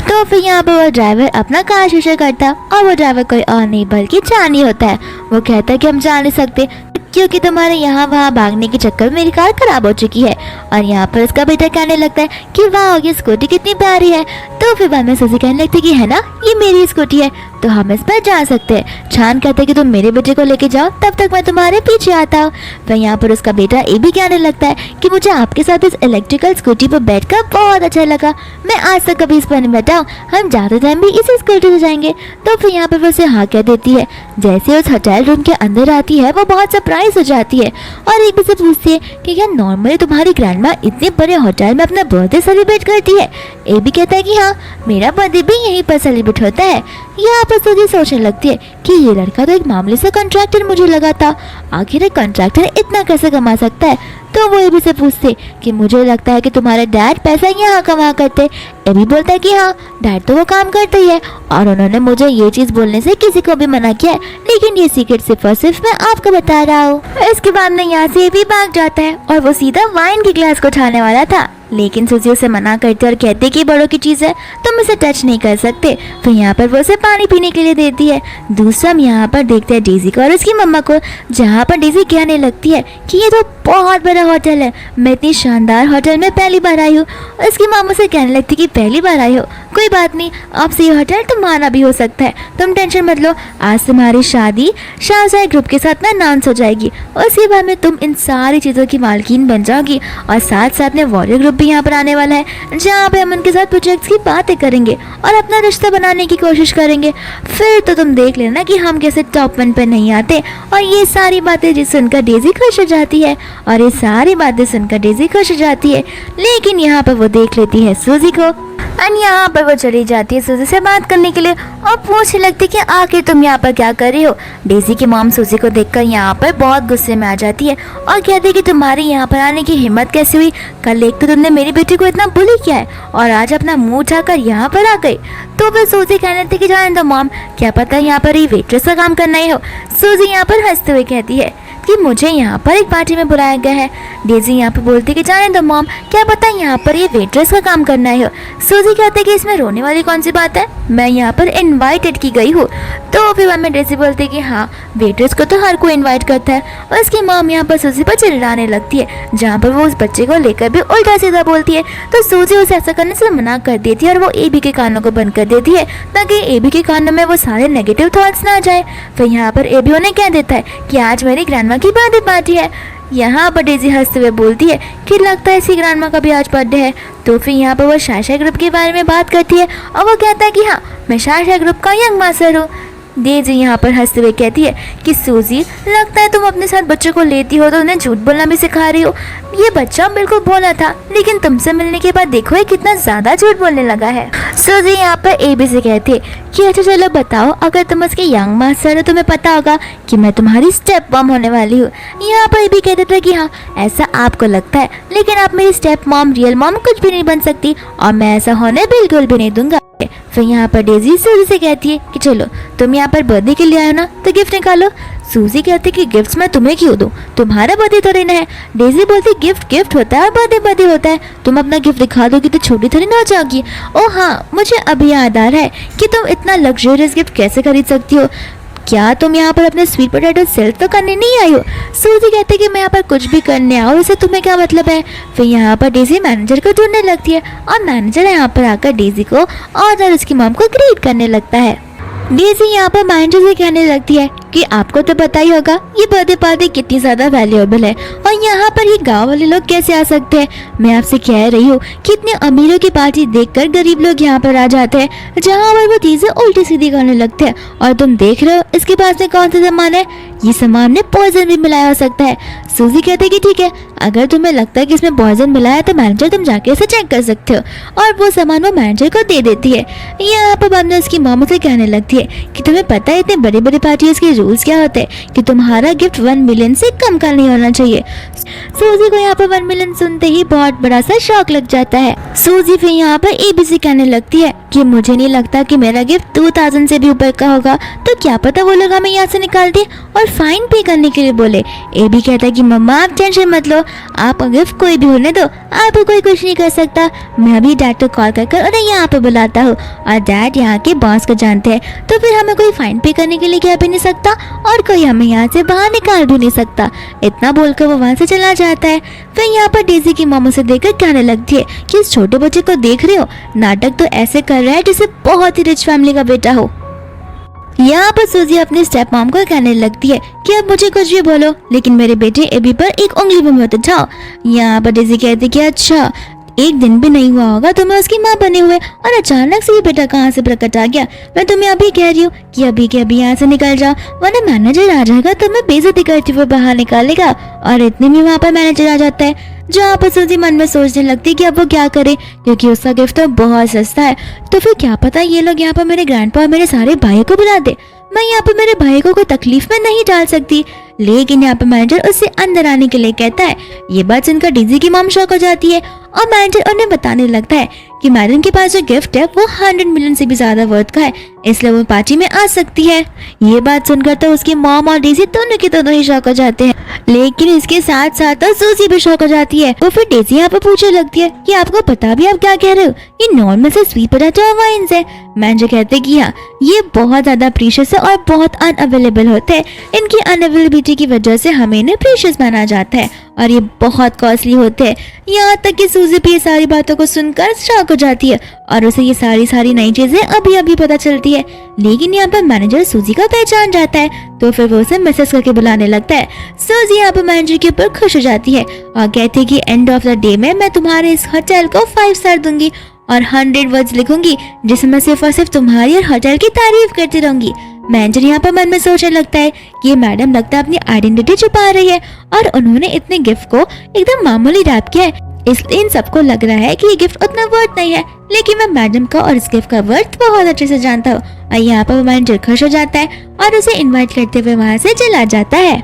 तो फिर यहाँ पर वो ड्राइवर अपना कार शीशा करता और वो ड्राइवर कोई और नहीं बल्कि चानी होता है। वो कहता है कि हम जा नहीं सकते क्योंकि तुम्हारे यहाँ वहाँ भागने के चक्कर में मेरी कार खराब हो चुकी है। और यहाँ पर उसका बेटा कहने लगता है कि वाह ये स्कूटी कितनी प्यारी है। तो फिर बाद में सूजी कहने लगती है कि है ना, ये मेरी स्कूटी है तो हम इस पर जा सकते हैं। छान कहते हैं कि तुम मेरे बेटे को लेके जाओ, तब तक मैं तुम्हारे पीछे आता हूँ। फिर यहाँ पर उसका बेटा ये भी कहने लगता है कि मुझे आपके साथ इस इलेक्ट्रिकल स्कूटी पर बैठकर बहुत अच्छा लगा, मैं आज तक कभी इस पर नहीं बैठा हूँ, हम जाते टाइम भी इसी स्कूटी से जाएंगे। तो फिर यहाँ पर वो उसे हाँ कह देती है। जैसे उस होटल रूम के अंदर आती है वो बहुत सरप्राइज हो जाती है और एक से पूछती है कि क्या नॉर्मली तुम्हारी ग्रैंडमा इतने बड़े होटल में अपना बर्थडे सेलिब्रेट करती है। ए भी कहता है कि हाँ, मेरा बर्थडे भी यहीं पर सेलिब्रेट होता है। यहाँ पर सूजी सोचने लगती है कि ये लड़का तो एक मामूली से कॉन्ट्रैक्टर मुझे लगा था, आखिर एक कॉन्ट्रैक्टर इतना कैसे कमा सकता है। तो वो एबी से पूछते कि मुझे लगता है कि तुम्हारे डैड पैसा यहाँ कमा करते। एबी बोलता है कि हाँ, डैड तो वो काम करते ही है और उन्होंने मुझे ये चीज़ बोलने से किसी को भी मना किया है, लेकिन ये सीक्रेट सिर्फ और सिर्फ मैं आपको बता रहा हूँ। इसके बाद में यहाँ से एबी भाग जाता है और वो सीधा वाइन की ग्लास को उठाने वाला था, लेकिन सूजी उसे मना करती और कहती कि बड़ों की चीज़ है तुम इसे टच नहीं कर सकते। फिर यहाँ पर वो उसे पानी पीने के लिए देती है। दूसरा हम यहाँ पर देखते हैं डेजी को और उसकी मम्मा को, जहाँ पर डेजी कहने लगती है कि ये तो बहुत बड़ा होटल है, मैं इतनी शानदार होटल में पहली बार आई हूँ। उसकी मामा से कहने लगती कि पहली बार आई हो, कोई बात नहीं, अब से ये होटल तुम्हारा भी हो सकता है, तुम टेंशन मत लो, आज तुम्हारी शादी शाहजहां ग्रुप के साथ ना अनाउंस हो जाएगी। उसके बाद में तुम इन सारी चीज़ों की मालकिन बन जाओगी और साथ साथ में वॉरियर ग्रुप भी यहाँ पर आने वाला है जहाँ पे हम उनके साथ प्रोजेक्ट्स की बातें करेंगे और अपना रिश्ता बनाने की कोशिश करेंगे। फिर तो तुम देख लेना कि हम कैसे टॉप 1 पे नहीं आते। और ये सारी बातें सुनकर डेजी खुश हो जाती है और ये सारी बातें सुनकर डेजी खुश हो जाती है। लेकिन यहाँ पर वो देख लेती है सूजी को एंड यहाँ पर वो चली जाती है सूजी से बात करने के लिए और पूछने लगती है कि आखिर तुम यहाँ पर क्या कर रही हो। डेजी की मॉम सूजी को देखकर यहाँ पर बहुत गुस्से में आ जाती है और कहती है कि तुम्हारी यहाँ पर आने की हिम्मत कैसे हुई। कल एक तो तुमने मेरी बेटी को इतना बुली किया है और आज अपना मुंह उठाकर यहाँ पर आ गई। तो फिर सूजी कहने लगती है कि जाने दो मॉम, क्या पता यहाँ पर ही वेट्रेस का काम करना ही हो। सूजी यहाँ पर हंसते हुए कहती है कि मुझे यहाँ पर एक पार्टी में बुलाया गया है। डेजी यहाँ पर बोलती है कि जाने दो मॉम, क्या पता यहाँ पर ये वेट्रेस का काम करना ही हो। सूजी कहते हैं कि इसमें रोने वाली कौन सी बात है, मैं यहाँ पर इनवाइटेड की गई हूँ। तो फिर मैं डेजी बोलती है कि हाँ, वेट्रेस को तो हर कोई इनवाइट करता है। और उसकी मॉम यहाँ पर सूजी पर चिल्लाने लगती है, जहाँ पर वो उस बच्चे को लेकर भी उल्टा सीधा बोलती है। तो सूजी उसे ऐसा करने से मना कर देती है और वो एबी के कानों को बंद कर देती है ताकि एबी के कानों में वो सारे नेगेटिव थॉट्स ना जाए। फिर यहाँ पर एबी उन्हें कह देता है कि आज मेरी ग्रैंडमा की बर्थडे पार्टी है। यहाँ पर डेजी हंसते हुए बोलती है कि लगता है इसकी ग्रैंडमा का भी आज बर्थडे है। तो फिर यहाँ पर वो शाशा ग्रुप के बारे में बात करती है और वो कहता है कि हाँ, मैं शाशा ग्रुप का यंग मास्टर हूँ। डेजी यहाँ पर हंसते हुए कहती है कि सूजी, लगता है तुम अपने साथ बच्चों को लेती हो तो उन्हें झूठ बोलना भी सिखा रही हो। ये बच्चा बिल्कुल भोला था, लेकिन तुमसे मिलने के बाद देखो ये कितना ज्यादा झूठ बोलने लगा है। सूजी यहाँ पर एबी से कहती है कि अच्छा चलो बताओ, अगर तुम उसके यंग मास्टर हो तुम्हें पता होगा कि मैं तुम्हारी स्टेप मॉम होने वाली हूँ। यहाँ पर एबी कहते थे कि हाँ, ऐसा आपको लगता है, लेकिन आप मेरी स्टेप मॉम, रियल मॉम कुछ भी नहीं बन सकती और मैं ऐसा होने बिल्कुल भी नहीं दूंगा। फिर यहाँ पर डेजी सूजी से कहती है कि चलो तुम यहाँ पर बर्थडे के लिए आए हो ना, तो गिफ्ट निकालो। सूजी कहती है कि गिफ्ट्स मैं तुम्हें क्यों दूं, तुम्हारा बर्थडे थोड़ी ना है। डेजी बोलती गिफ्ट गिफ्ट होता है और बर्थडे बर्थडे होता है, तुम अपना गिफ्ट दिखा दोगी तो छोटी थोड़ी ना हो जाओगी। ओ हाँ, मुझे अभी याद आ रहा है कि तुम इतना लग्जरियस गिफ्ट कैसे खरीद सकती हो। क्या तुम यहाँ पर अपने स्वीट पोटैटो सेल्फ तो करने नहीं आई हो। सूजी कहती है कि मैं यहाँ पर कुछ भी करने आऊँ, इससे तुम्हें क्या मतलब है। फिर यहाँ पर डेजी मैनेजर को ढूंढने लगती है और मैनेजर यहाँ पर आकर डेजी को और उसकी मॉम को ग्रीट करने लगता है। डेजी यहाँ पर मैनेजर से कहने लगती है कि आपको तो पता ही होगा ये बर्थडे पार्टी कितनी ज्यादा वैल्यूएबल है और यहाँ पर ये गांव वाले लोग कैसे आ सकते हैं। मैं आपसे कह रही हूँ कि इतने अमीरों की पार्टी देखकर गरीब लोग यहाँ पर आ जाते हैं, जहाँ पर वो चीजें उल्टी सीधी करने लगते हैं। और तुम देख रहे हो इसके पास में कौन सा सामान है, ये सामान में पॉइजन भी मिलाया हो सकता है। सूजी कहते कि ठीक है, अगर तुम्हें लगता है कि इसमें पॉइजन मिला है तो मैनेजर तुम जाके इसे चेक कर सकते हो। और वो सामान वो मैनेजर को दे देती है। यहाँ पर बाद में उसकी मॉम से कहने लगती है कि तुम्हें पता है इतने बड़े बड़े पार्टीज के रूल्स क्या होते हैं कि तुम्हारा गिफ्ट 1 मिलियन से कम का नहीं होना चाहिए। सूजी को यहाँ पर 1 मिलियन सुनते ही बहुत बड़ा सा शॉक लग जाता है। सूजी फिर यहाँ पर एबीसी कहने लगती है कि मुझे नहीं लगता कि मेरा गिफ्ट 2000 से भी ऊपर का होगा, तो क्या पता वो लोग हमें यहाँ से निकाल दे और फाइन पे करने के लिए बोले। एबी कहता है कि मम्मा आप टेंशन मत लो, आप गिफ्ट कोई भी होने दो, आपको कोई कुछ नहीं कर सकता। मैं अभी डैड को कॉल कर उन्हें यहाँ पे बुलाता हूँ और डैड यहाँ के बॉस को जानते हैं, तो फिर हमें कोई फाइन पे करने के लिए कह भी नहीं सकता और कोई हमें यहाँ से बाहर निकाल भी नहीं सकता। इतना बोलकर वो वहाँ से चला जाता है। फिर यहाँ पर डेजी की मामा से देखकर कहने लगती है कि इस छोटे बच्चे को देख रहे हो, नाटक तो ऐसे कर रहा है जैसे बहुत ही रिच फैमिली का बेटा हो। यहाँ पर सूजी अपने स्टेप मॉम को कहने लगती है कि अब मुझे कुछ भी बोलो, लेकिन मेरे बेटे एबी पर एक उंगली भी मत उठाओ। यहाँ पर डेजी कहती है कि अच्छा, एक दिन भी नहीं हुआ होगा तुम्हें उसकी माँ बने हुए और अचानक से ये बेटा कहाँ से प्रकट आ गया। मैं तुम्हें अभी कह रही हूँ कि अभी के अभी यहाँ से निकल जाओ, वरना मैनेजर आ जाएगा, तुम्हें बेइज्जती करते हुए बाहर निकालेगा। और इतने में वहाँ पर मैनेजर आ जाता है, जहाँ पर सूजी मन में सोचने लगती है कि अब वो क्या करे, क्योंकि उसका गिफ्ट तो बहुत सस्ता है। तो फिर क्या पता ये लोग यहाँ पर मेरे ग्रैंडपा और मेरे सारे भाइयों को बुला दे। मैं यहाँ पर मेरे भाई को कोई तकलीफ में नहीं डाल सकती। लेकिन यहाँ पर मैनेजर उससे अंदर आने के लिए कहता है। ये बात सुनकर डेजी की मॉम शॉक हो जाती है और मैनेजर उन्हें बताने लगता है कि मैडम के पास जो गिफ्ट है वो 100 मिलियन से भी ज्यादा वर्थ का है, इसलिए वो पार्टी में आ सकती है। ये बात सुनकर तो उसकी मॉम और डेजी दोनों के दोनों ही शॉक हो जाते हैं, लेकिन इसके साथ साथ तो सूजी भी शॉक हो जाती है। तो फिर डेजी यहाँ पर पूछने लगती है कि आपको पता भी आप क्या कह रहे हो, ये नॉर्मल से स्वीट पोटैटो और वाइन्स है। मैनेजर कहते हैं कि हाँ, ये बहुत ज्यादा प्रीशियस है और बहुत अनअवेलेबल होते हैं। इनकी अनअवेलेबिलिटी की वजह से हमें इन्हें प्रीशियस माना जाता है और ये बहुत कॉस्टली होते हैं। यहाँ तक कि सूजी भी ये सारी बातों को सुनकर शॉक हो जाती है और उसे ये सारी नई चीजें अभी अभी पता चलती है। लेकिन यहाँ पर मैनेजर सूजी का पहचान जाता है, तो फिर वो उसे मैसेज करके बुलाने लगता है। सूजी यहाँ पर मैनेजर के ऊपर खुश हो जाती है और कहती है कि एंड ऑफ द डे में मैं तुम्हारे इस होटल को 5 स्टार दूंगी और 100 वर्ड्स लिखूंगी जिसमें सिर्फ और सिर्फ तुम्हारी और होटल की तारीफ करती रहूंगी। मैनेजर यहाँ पर मन में सोचने लगता है कि ये मैडम लगता है अपनी आइडेंटिटी छुपा रही है और उन्होंने इतने गिफ्ट को एकदम मामूली रैप किया है। इसलिए इन सबको लग रहा है कि ये गिफ्ट उतना वर्थ नहीं है, लेकिन मैं मैडम का और इस गिफ्ट का वर्थ बहुत अच्छे से जानता हूँ। और यहाँ पर वो मैनेजर खुश हो जाता है और उसे इनवाइट करते हुए वहाँ से चला जाता है।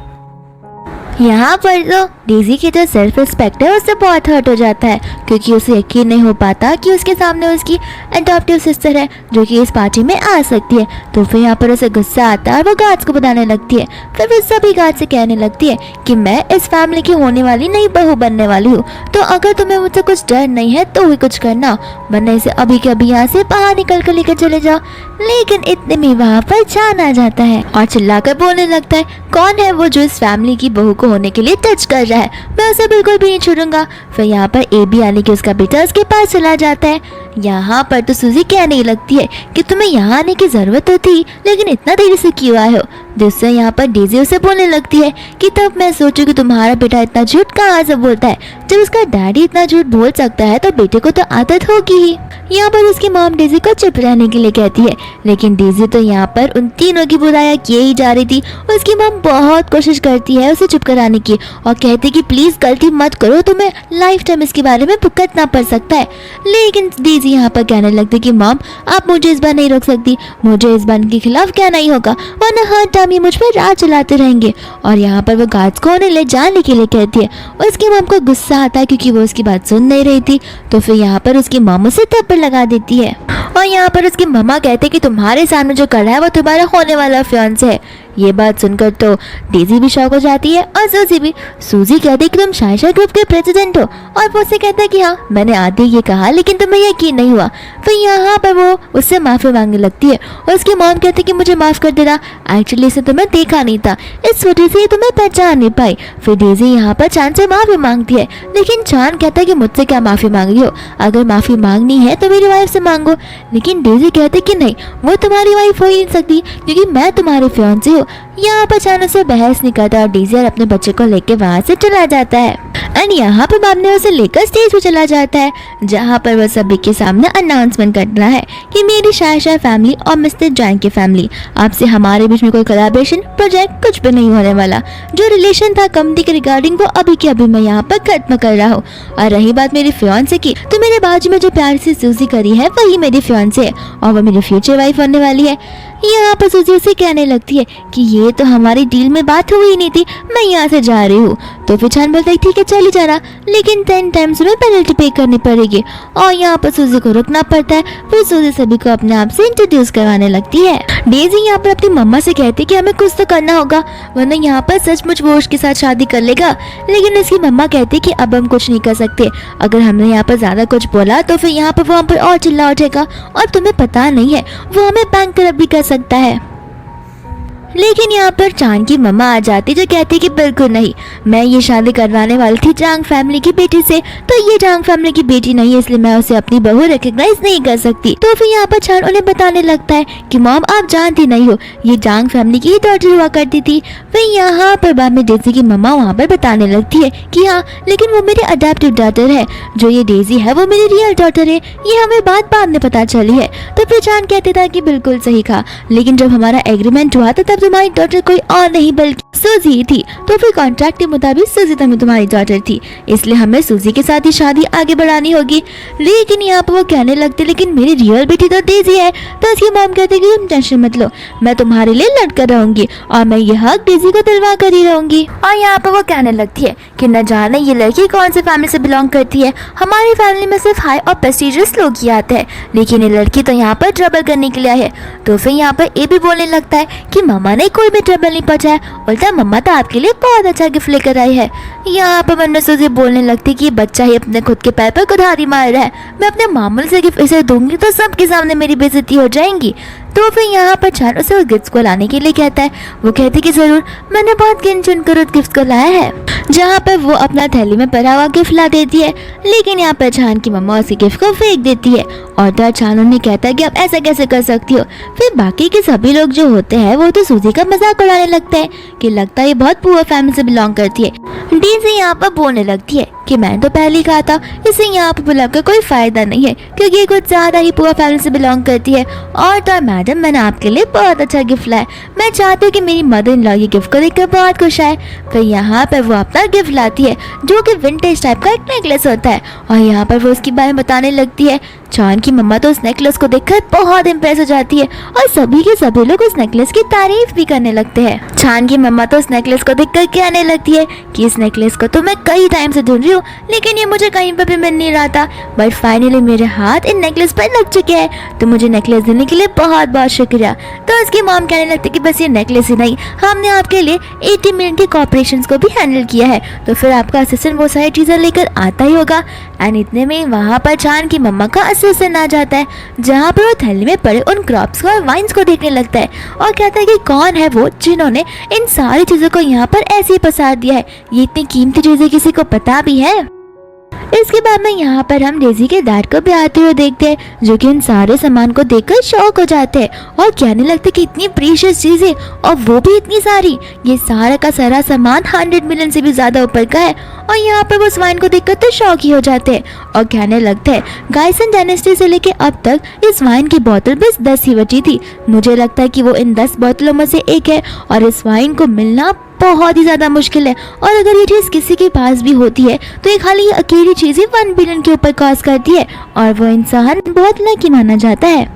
यहाँ पर तो डेजी की जो सेल्फ रिस्पेक्ट है उससे बहुत हर्ट हो जाता है, क्योंकि उसे यकीन नहीं हो पाता कि उसके सामने उसकी अडॉप्टिव सिस्टर है जो कि इस पार्टी में आ सकती है। तो फिर यहाँ पर उसे गुस्सा आता है और वो गार्ड्स को बताने लगती है। फिर वो सभी गार्ड से कहने लगती है कि मैं इस फैमिली की होने वाली नई बहू बनने वाली हूँ, तो अगर तुम्हें मुझसे कुछ डर नहीं है तो ही कुछ करना, वरना इसे अभी के अभी यहाँ से बाहर निकल कर लेकर चले जाओ। लेकिन इतने में वहाँ पर जान आ जाता है और चिल्लाकर बोलने लगता है, कौन है वो जो इस फैमिली की बहू को होने के लिए टच कर रहा है, मैं उसे बिल्कुल भी नहीं छोड़ूंगा। फिर यहाँ पर एबी यानी कि उसका बेटा उसके पास चला जाता है। यहाँ पर तो सूजी कहने लगती है कि तुम्हें यहाँ आने की जरूरत तो थी, लेकिन इतना देरी से क्यों आए हो। जिससे यहाँ पर डेजी उसे बोलने लगती है कि तब मैं सोचूं कि तुम्हारा बेटा इतना झूठ कहाँ से बोलता है, जब उसका डैडी इतना झूठ बोल सकता है तो बेटे को तो आदत होगी ही। यहाँ पर उसकी मॉम डेजी को चुप रहने के लिए कहती है, लेकिन डेजी तो यहाँ पर उन तीनों की बुराइयां किए ही जा रही थी। उसकी मॉम बहुत कोशिश करती है उसे चुप कराने की और कहती कि प्लीज गलती मत करो, तुम्हें लाइफ टाइम इसके बारे में भुगतना पड़ सकता है। लेकिन डेजी यहाँ पर कहने लगती कि मॉम आप मुझे इस बार नहीं रोक सकती, मुझे इस बार के खिलाफ क्या नहीं होगा, वरना हर टाइम ये मुझ पर राज चलाते रहेंगे। और यहाँ पर वो गार्ड्स को उन्हें ले जाने के लिए कहती है। उसकी मॉम को गुस्सा आता है क्योंकि वो उसकी बात सुन नहीं रही थी। तो फिर यहाँ पर उसकी मॉम उसे थप्पड़ लगा देती है और यहाँ पर उसकी मम्मा कहते कि तुम्हारे सामने जो कर रहा है वो तुम्हारा होने वाला फियांसे है। ये बात सुनकर तो डेजी भी शॉक हो जाती है और सूजी भी। सूजी कहती है कि तुम शायशा ग्रुप के प्रेसिडेंट हो, और वो उससे कहता है कि हाँ मैंने आधे ये कहा लेकिन तुम्हें यकीन नहीं हुआ। फिर यहाँ पर वो उससे माफी मांगने लगती है और उसकी मॉम कहती है कि मुझे माफ कर देना, एक्चुअली इसे तुम्हें देखा नहीं था, इस वजह से तुम्हें पहचान नहीं पाई। फिर डेजी यहाँ पर चांद से माफी मांगती है, लेकिन चांद कहता है कि मुझसे क्या माफी मांग रही हो, अगर माफी मांगनी है तो मेरी वाइफ से मांगो। लेकिन डेजी कहते कि नहीं, वो तुम्हारी वाइफ हो ही नहीं सकती क्योंकि मैं तुम्हारी फियांसी हूँ। यहाँ पर अचानक से बहस नहीं करता और डेजी अपने बच्चे को लेके वहाँ से चला जाता है। एंड यहाँ पर बाप ने उसे लेकर स्टेज पे चला जाता है, जहाँ पर वह सभी के सामने अनाउंसमेंट कर रहा है कि मेरी शायशा फैमिली और मिस्टर जैन की फैमिली, आपसे हमारे बीच में कोई कोलैबोरेशन प्रोजेक्ट कुछ भी नहीं होने वाला। जो रिलेशन था कंपनी के रिगार्डिंग वो अभी के अभी मैं यहाँ पर खत्म कर रहा हूँ। और रही बात मेरी फियांसे की, तो मेरे बाजू में जो प्यार से सूजी करी है वही मेरी फियांसे है और वो मेरी फ्यूचर वाइफ होने वाली है। यहाँ पर सूजी उसे कहने लगती है कि ये तो हमारी डील में बात हुई नहीं थी, मैं यहाँ से जा रही हूँ। तो फिर चांद बोलता है ठीक है चली जाना, लेकिन 10 टाइम्स में पेनल्टी पे करनी पड़ेगी। और यहाँ पर सूजी को रुकना पड़ता है। फिर सूजी सभी को अपने आप से इंट्रोड्यूस करवाने लगती है। डेजी यहाँ पर अपनी मम्मा से कहती है कि हमें कुछ तो करना होगा, वरना यहाँ पर सचमुच वो उसके साथ शादी कर लेगा। लेकिन इसकी मम्मा कहती है कि अब हम कुछ नहीं कर सकते, अगर हमने यहाँ पर ज्यादा कुछ बोला तो फिर यहाँ पर वो हम पर और चिल्ला उठेगा और तुम्हें पता नहीं है वो हमें बैंक करप्ट भी कर सकता है। लेकिन यहाँ पर चांद की मम्मा आ जाती जो कहती कि बिल्कुल नहीं, मैं ये शादी करवाने वाली थी जांग फैमिली की बेटी से, तो ये जांग फैमिली की बेटी नहीं है, इसलिए मैं उसे अपनी बहू रिकॉग्नाइज नहीं कर सकती। तो फिर यहाँ पर चांद उन्हें बताने लगता है कि मॉम आप जानती नहीं हो, ये जांग फैमिली की ही डॉटर हुआ करती थी। फिर यहाँ पर बाद में डेजी की मम्मा वहाँ पर बताने लगती है कि हाँ लेकिन वो मेरी अडॉप्टिव डॉटर है, जो ये डेजी है वो मेरी रियल डॉटर है, ये हमें बाद में पता चली है। तो फिर चांद कहते था कि बिल्कुल सही कहा, लेकिन जब हमारा एग्रीमेंट हुआ था तब तुम्हारी डॉटर कोई और नहीं बल्कि सूजी थी, तो फिर कॉन्ट्रैक्ट के मुताबिक सूजी तुम्हारी डॉटर थी, इसलिए हमें सूजी के साथ ही शादी आगे बढ़ानी होगी। लेकिन यहाँ पर वो कहने लगते लेकिन मेरी रियल बेटी तो डेजी है। तो उसकी मॉम कहती कि तुम टेंशन मत लो, मैं तुम्हारे लिए लड़कर रहूंगी और मैं ये हक डेजी को दिलवा कर ही रहूंगी। और यहाँ पर वो कहने लगती है कि न जाने ये लड़की कौन सी फैमिली से बिलोंग करती है, हमारी फैमिली में सिर्फ हाई और प्रेस्टिजियस लोग ही आते हैं, लेकिन ये लड़की तो यहाँ पर ट्रबल करने के लिए है। तो फिर यहाँ पर ये भी बोलने लगता है कि मम्मा ने कोई भी ट्रबल नहीं पहुंचाया, उल्टा मम्मा तो आपके लिए बहुत अच्छा गिफ्ट लेकर आई है। यहाँ पर वरना सूजी बोलने लगती कि बच्चा ही अपने खुद के पैर पर कुल्हाड़ी मार रहा है, मैं अपने मामूल से गिफ्ट इसे दूंगी तो सबके सामने मेरी बेइज्जती हो जाएंगी। तो फिर यहाँ पर चांद उसे उस गिफ्ट को लाने के लिए कहता है। वो कहती कि जरूर, मैंने बहुत गिन चुन कर उस गिफ्ट को लाया है, जहाँ पर वो अपना थैली में भरा हुआ गिफ्ट ला देती है। लेकिन यहाँ पर चांद की मम्मा उसी गिफ्ट को फेंक देती है और तब चांद उन्हें कहता है कि आप ऐसा कैसे कर सकती हो। फिर बाकी के सभी लोग जो होते हैं वो तो सूजी का मजाक उड़ाने लगते हैं कि लगता है ये बहुत पुअर फैमिली से बिलोंग करती है। डेजी यहाँ पर बोलने लगती है कि मैंने तो पहले ही कहा था इसे यहाँ पर बुलाकर कोई फायदा नहीं है, क्योंकि ये कुछ ज्यादा ही पुअर फैमिली से बिलोंग करती है। और तो मैडम मैंने आपके लिए बहुत अच्छा गिफ्ट लाया, मैं चाहती हूँ कि मेरी मदर इन लॉ ये गिफ्ट को देखकर बहुत खुश आए। फिर यहाँ पर वो अपना शानदार गिफ्ट लाती है जो कि विंटेज टाइप का एक नेकलेस होता है। और यहाँ पर वो उसके बारे में बताने लगती है। चान की मम्मा तो उस नेकलेस को देखकर बहुत इम्प्रेस हो जाती है और सभी के सभी लोग उस नेकलेस की तारीफ भी करने लगते हैं। चान की मम्मा तो उस नेकलेस को देखकर कहने लगती है कि इस नेकलेस को तो मैं कई टाइम से ढूंढ रही हूँ, लेकिन ये मुझे कहीं पर भी मिल नहीं रहा था, बट फाइनली मेरे हाथ इन नेकलेस पर लग चुके हैं, तो मुझे नेकलेस देने के लिए बहुत बहुत शुक्रिया। तो उसकी मॉम कहने लगती कि बस ये नेकलेस ही नहीं, हमने आपके लिए 80 मिलियन के कॉर्पोरेशन को भी हैंडल किया है, तो फिर आपका असिस्टेंट वो सारी चीजें लेकर आता ही होगा। एंड इतने में वहाँ पर चान की मम्मा का असिस्टेंट आ जाता है, जहाँ पर वो थैली में पड़े उन क्रॉप्स को और वाइन्स को देखने लगता है और कहता है कि कौन है वो जिन्होंने इन सारी चीजों को यहाँ पर ऐसे ही पसार दिया है, ये इतनी कीमती चीजें किसी को पता भी है। इसके बाद में यहाँ पर हम डेजी के डैड को भी आते हुए देखते हैं, जो कि इन सारे सामान को देखकर शॉक हो जाते हैं और कहने लगते कि इतनी प्रीशियस चीजें और वो भी इतनी सारी, ये सारा का सारा सामान 100 मिलियन से भी ज्यादा ऊपर का है। और यहाँ पर वो वाइन को देखकर तो शॉक ही हो जाते हैं और कहने लगते हैं गाइसन डायनेस्टी से लेके अब तक इस वाइन की बोतल बस 10 ही बची थी, मुझे लगता है कि वो इन 10 बोतलों में से एक है और इस वाइन को मिलना बहुत ही ज्यादा मुश्किल है, और अगर ये चीज किसी के पास भी होती है तो ये खाली ये अकेली चीज ही 1 बिलियन के ऊपर कॉस्ट करती है और वो इंसान बहुत लकी माना जाता है।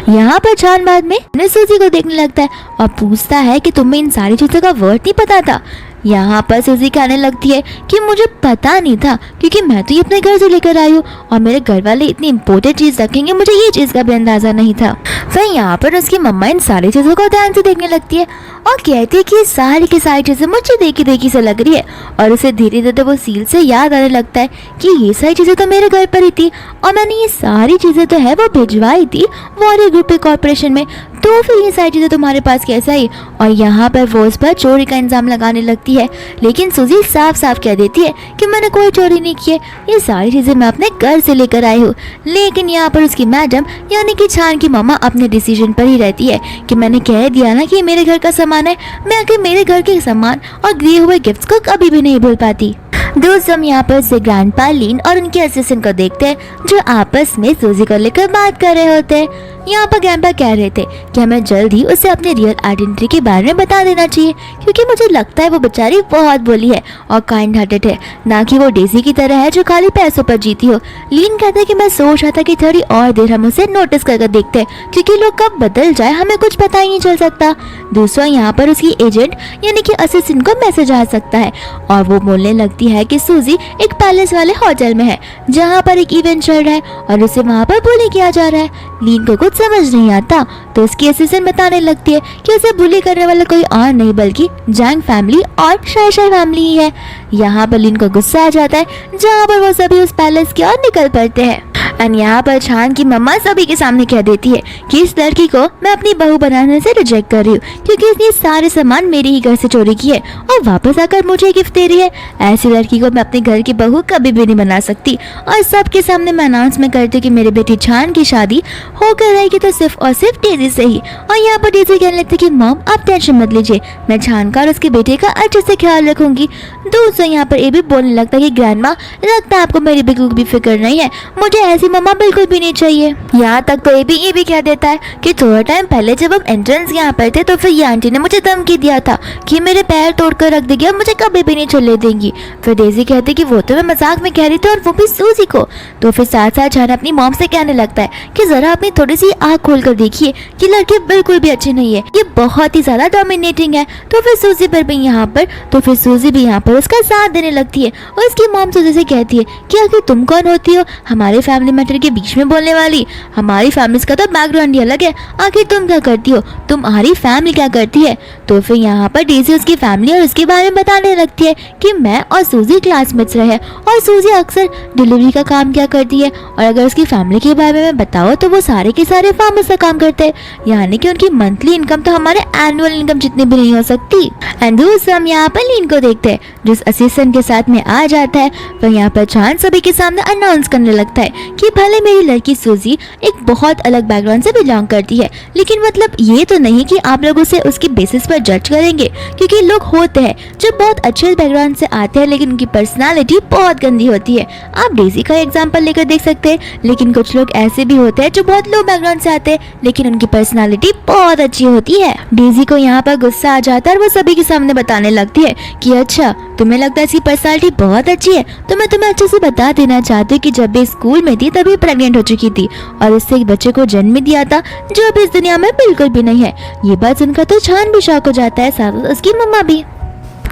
यहाँ पर चान बाद में सूजी को देखने लगता है और पूछता है कि तुम्हें इन सारी चीजों का वर्थ नहीं पता था। यहाँ पर सूजी कहने लगती है कि मुझे पता नहीं था, क्योंकि मैं तो ये अपने घर से लेकर आई हूँ और मेरे घर वाले इतनी इम्पोर्टेंट चीज रखेंगे, मुझे ये चीज का भी अंदाजा नहीं था। फिर यहाँ पर उसकी मम्मा इन सारी चीजों को ध्यान से देखने लगती है और कहती है कि ये सारी की सारी चीजें मुझे देखी देखी से लग रही है, और उसे धीरे धीरे वो सील से याद आने लगता है कि ये सारी चीजें तो मेरे घर पर ही थी और मैंने ये सारी चीजें तो है वो भिजवाई थी वॉरियर ग्रुप कॉर्पोरेशन में, तो फिर ये सारी चीजें तुम्हारे पास कैसे आई। और यहाँ पर वो उस पर चोरी का इल्जाम लगाने लगती है, लेकिन सूजी साफ साफ कह देती है कि मैंने कोई चोरी नहीं की है, ये सारी चीजें मैं अपने घर से लेकर आई हूँ। लेकिन यहाँ पर उसकी मैडम यानी कि चान की मम्मा अपने डिसीजन पर ही रहती है कि मैंने कह दिया ना कि मेरे घर का सामान है, मैं आके मेरे घर के सामान और दिए हुए गिफ्ट्स को कभी भी नहीं भूल पाती। दोस्तों हम यहाँ पर से ग्रैंडपा लीन और उनके असिस्टेंट को देखते हैं जो आपस में सूजी को लेकर बात कर रहे होते हैं। यहाँ पर ग्रैंडपा कह रहे थे कि हमें जल्द ही उसे अपने रियल आइडेंटिटी के बारे में बता देना चाहिए, क्योंकि मुझे लगता है वो बेचारी बहुत भोली है और काइंड हार्टेड है, ना कि वो डेजी की तरह है जो खाली पैसों पर जीती हो। लीन कहता है कि मैं सोच रहा था कि थोड़ी और देर हम उसे नोटिस करके देखते हैं, क्योंकि लोग कब बदल जाए हमें कुछ पता ही नहीं चल सकता। दूसरा यहाँ पर उसकी एजेंट यानी कि असिस्टेंट को मैसेज आ सकता है और वो बोलने लगती है कि सूजी एक पैलेस वाले होटल में है जहाँ पर एक इवेंट चल रहा है और उसे वहाँ पर बुली किया जा रहा है। लीन को कुछ समझ नहीं आता तो उसकी असिस्टेंट बताने लगती है कि उसे बुली करने वाला कोई और नहीं बल्कि जैंग फैमिली और शाई फैमिली ही है। यहाँ पर लीन को गुस्सा आ जाता है, जहाँ पर वो सभी उस पैलेस की ओर निकल पड़ते हैं। एंड यहाँ पर चान की मम्मा सभी के सामने कह देती है कि इस लड़की को मैं अपनी बहू बनाने से रिजेक्ट कर रही हूँ, क्योंकि इसने सारे सामान मेरे ही घर से चोरी किए और वापस आकर मुझे गिफ्ट दे रही है। ऐसी लड़की को मैं अपने घर की बहू कभी भी नहीं बना सकती। और सबके सामने मैं अनाउंसमेंट करती हूँ कि मेरी बेटी चान की शादी होकर रहेगी तो सिर्फ और सिर्फ डेजी से ही। और यहाँ पर डेजी कहने लगती कि मॉम आप टेंशन मत लीजिए, मैं चान का और उसके बेटे का अच्छे से ख्याल रखूंगी। दूसरा यहाँ पर ये भी बोलने लगता है कि ग्रैंडमा लगता है आपको मेरी बिल्कुल भी फिक्र नहीं है, मुझे ऐसी मम्मा बिल्कुल भी नहीं चाहिए। यहाँ तक तो ये भी कह देता है कि थोड़ा टाइम पहले जब हम एंट्रेंस यहाँ पर थे तो फिर ये आंटी ने मुझे धमकी दिया था कि मेरे पैर तोड़कर रख देगी और मुझे कभी भी नहीं चलने देंगी। फिर डेजी कहती कि वो तो मैं मजाक में कह रही थी और वो भी सूजी को। तो फिर साथ साथ चान अपनी मॉम से कहने लगता है कि जरा अपनी थोड़ी सी आँख खोल कर देखिए कि लड़की बिल्कुल भी अच्छी नहीं है, ये बहुत ही ज्यादा डोमिनेटिंग है। तो फिर सूजी पर भी यहाँ पर उसका साथ देने लगती है और उसकी मॉम सूजी से कहती है कि आखिर तुम कौन होती हो हमारे फैमिली मैटर के बीच में बोलने वाली, हमारी फैमिली का तो बैकग्राउंड ही अलग है, आखिर तुम क्या करती हो, तुम्हारी फैमिली क्या करती है। तो फिर यहाँ पर डेजी उसकी फैमिली और उसके बारे में बताने लगती है कि मैं और सूजी क्लासमेट्स रहे और सूजी अक्सर डिलीवरी का काम क्या करती है, और अगर उसकी फैमिली के बारे में बताओ तो वो सारे के सारे फार्मर्स का काम करते हैं, यानी कि उनकी मंथली इनकम तो हमारे एनुअल इनकम जितनी भी नहीं हो सकती। एंड दूसरा हम यहाँ पर लीन को देखते हैं जो असिस्टेंट के साथ में आ जाता है। वह यहाँ पर चांद सभी के सामने अनाउंस करने लगता है कि कि भले मेरी लड़की सूजी एक बहुत अलग बैकग्राउंड से बिलोंग करती है, लेकिन मतलब ये तो नहीं कि आप लोग उसे उसकी बेसिस पर जज करेंगे, क्योंकि लोग होते हैं जो बहुत अच्छे बैकग्राउंड से आते हैं लेकिन उनकी पर्सनालिटी बहुत गंदी होती है। आप डेजी का एग्जाम्पल लेकर देख सकते हैं, लेकिन कुछ लोग ऐसे भी होते हैं जो बहुत लो बैकग्राउंड से आते हैं लेकिन उनकी पर्सनालिटी बहुत अच्छी होती है। डेजी को यहाँ पर गुस्सा आ जाता है और वो सभी के सामने बताने लगती है कि अच्छा तुम्हें लगता है इसकी पर्सनालिटी बहुत अच्छी है, तो मैं तुम्हें अच्छे से बता देना चाहती हूँ कि जब भी स्कूल में थी तभी प्रेग्नेंट हो चुकी थी और इससे एक बच्चे को जन्म दिया था जो अब इस दुनिया में बिल्कुल भी नहीं है। ये बात सुनकर तो छान भी शॉक हो जाता है, साथ उसकी मम्मा भी।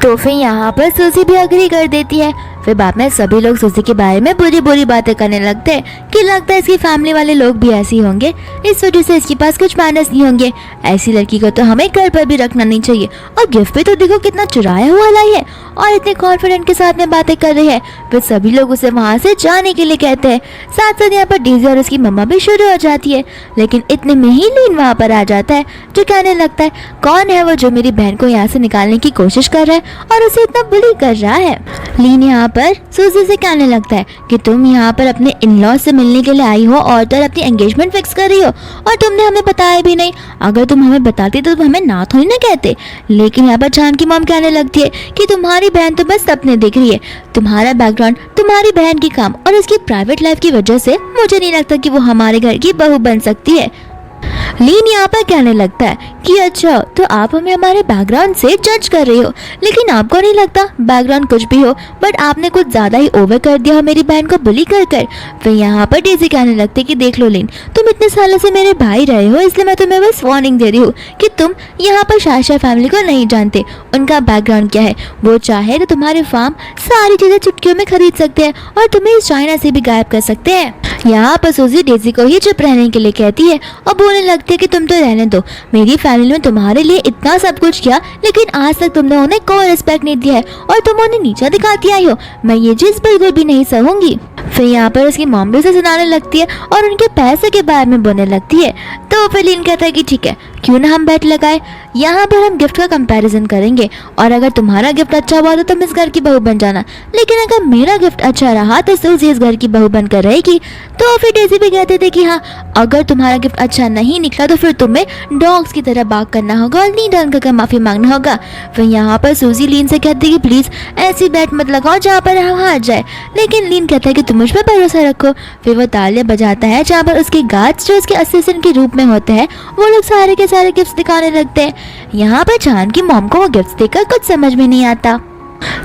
तो फिर यहाँ पर सूजी भी अग्री कर देती है। फिर बाद में सभी लोग सूजी के बारे में बुरी बुरी बातें करने लगते हैं कि लगता है इसकी फैमिली वाले लोग भी ऐसे ही होंगे, इस वजह से इसके पास कुछ मैनर्स नहीं होंगे, ऐसी लड़की को तो हमें घर पर भी रखना नहीं चाहिए। और गिफ्ट भी तो देखो कितना चुराया हुआ लाई है और इतने कॉन्फिडेंट के साथ में बातें कर रहे हैं। फिर सभी लोग उसे वहाँ से जाने के लिए कहते हैं। साथ साथ यहाँ पर डेजी और उसकी मम्मा भी शुरू हो जाती है, लेकिन इतने में ही लीन वहाँ पर आ जाता है जो कहने लगता है कौन है वो जो मेरी बहन को यहाँ से निकालने की कोशिश कर रहा है और उसे इतना बुली कर रहा है। लीन यहाँ पर सूजी से कहने लगता है कि तुम यहाँ पर अपने इन-लॉ से मिलने के लिए आई हो और तो अपनी एंगेजमेंट फिक्स कर रही हो और तुमने हमें बताया भी नहीं। अगर तुम हमें बताती तो तुम हमें ना थोड़ी ना कहते। लेकिन यहाँ पर चान की मॉम कहने लगती है कि तुम्हारी बहन तो बस सपने देख रही है, तुम्हारा बैकग्राउंड, तुम्हारी बहन की काम और उसकी प्राइवेट लाइफ की वजह से मुझे नहीं लगता कि वो हमारे घर की बहू बन सकती है। लीन यहाँ पर कहने लगता है कि अच्छा तो आप हमें हमारे बैकग्राउंड से जज कर रही हो, लेकिन आपको नहीं लगता बैकग्राउंड कुछ भी हो बट आपने कुछ ज्यादा ही ओवर कर दिया हो मेरी बहन को बुली कर कर। फिर यहाँ पर डेजी कहने लगते है कि देख लो लीन, तुम इतने सालों से मेरे भाई रहे हो, इसलिए मैं तुम्हें बस वार्निंग दे रही हूँ कि तुम यहाँ पर शाह फैमिली को नहीं जानते, उनका बैकग्राउंड क्या है। वो चाहे तो तुम्हारे फार्म सारी चीजें चुटकियों में खरीद सकते हैं और तुम्हें इस चाइना से भी गायब कर सकते हैं। यहाँ पर सूजी डेजी को ही चुप रहने के लिए कहती है और बोलने लगती है कि तुम तो रहने दो, मेरी फैमिली ने तुम्हारे लिए इतना सब कुछ किया लेकिन आज तक तुमने उन्हें कोई रिस्पेक्ट नहीं दिया है और तुम उन्हें नीचा दिखाती आई हो, मैं ये चीज बिल्कुल भी नहीं सहूंगी। फिर यहाँ पर उसकी मॉम भी उसे सुनाने लगती है और उनके पैसे के बारे में बोलने लगती है। तो फिर लीन कहता है कि ठीक है क्यों ना हम बेट लगाए, यहाँ पर हम गिफ्ट का कंपैरिजन करेंगे और अगर तुम्हारा गिफ्ट अच्छा हुआ तो तुम इस घर की बहू बन जाना, लेकिन अगर मेरा गिफ्ट अच्छा रहा तो सूजी इस घर की बहू बनकर रहेगी। तो फिर डेजी भी कहते थे कि हाँ अगर तुम्हारा गिफ्ट अच्छा नहीं निकला तो फिर तुम्हें डॉग्स की तरह बाग करना होगा और नी डाल कर माफी मांगना होगा। फिर यहाँ पर सूजी लीन से कहती है कि प्लीज ऐसी बैट मत लगाओ जहाँ पर हम हार जाए, लेकिन लीन कहता है कि तुम मुझ पर भरोसा रखो। फिर वो तालियां बजाता है जहाँ पर उसके गार्ड्स जो उसके असिस्टेंट के रूप में होते हैं वो लोग सारे के सारे गिफ्ट्स दिखाने लगते हैं। यहाँ पर चान की मॉम को वो गिफ्ट्स देखकर कुछ समझ में नहीं आता,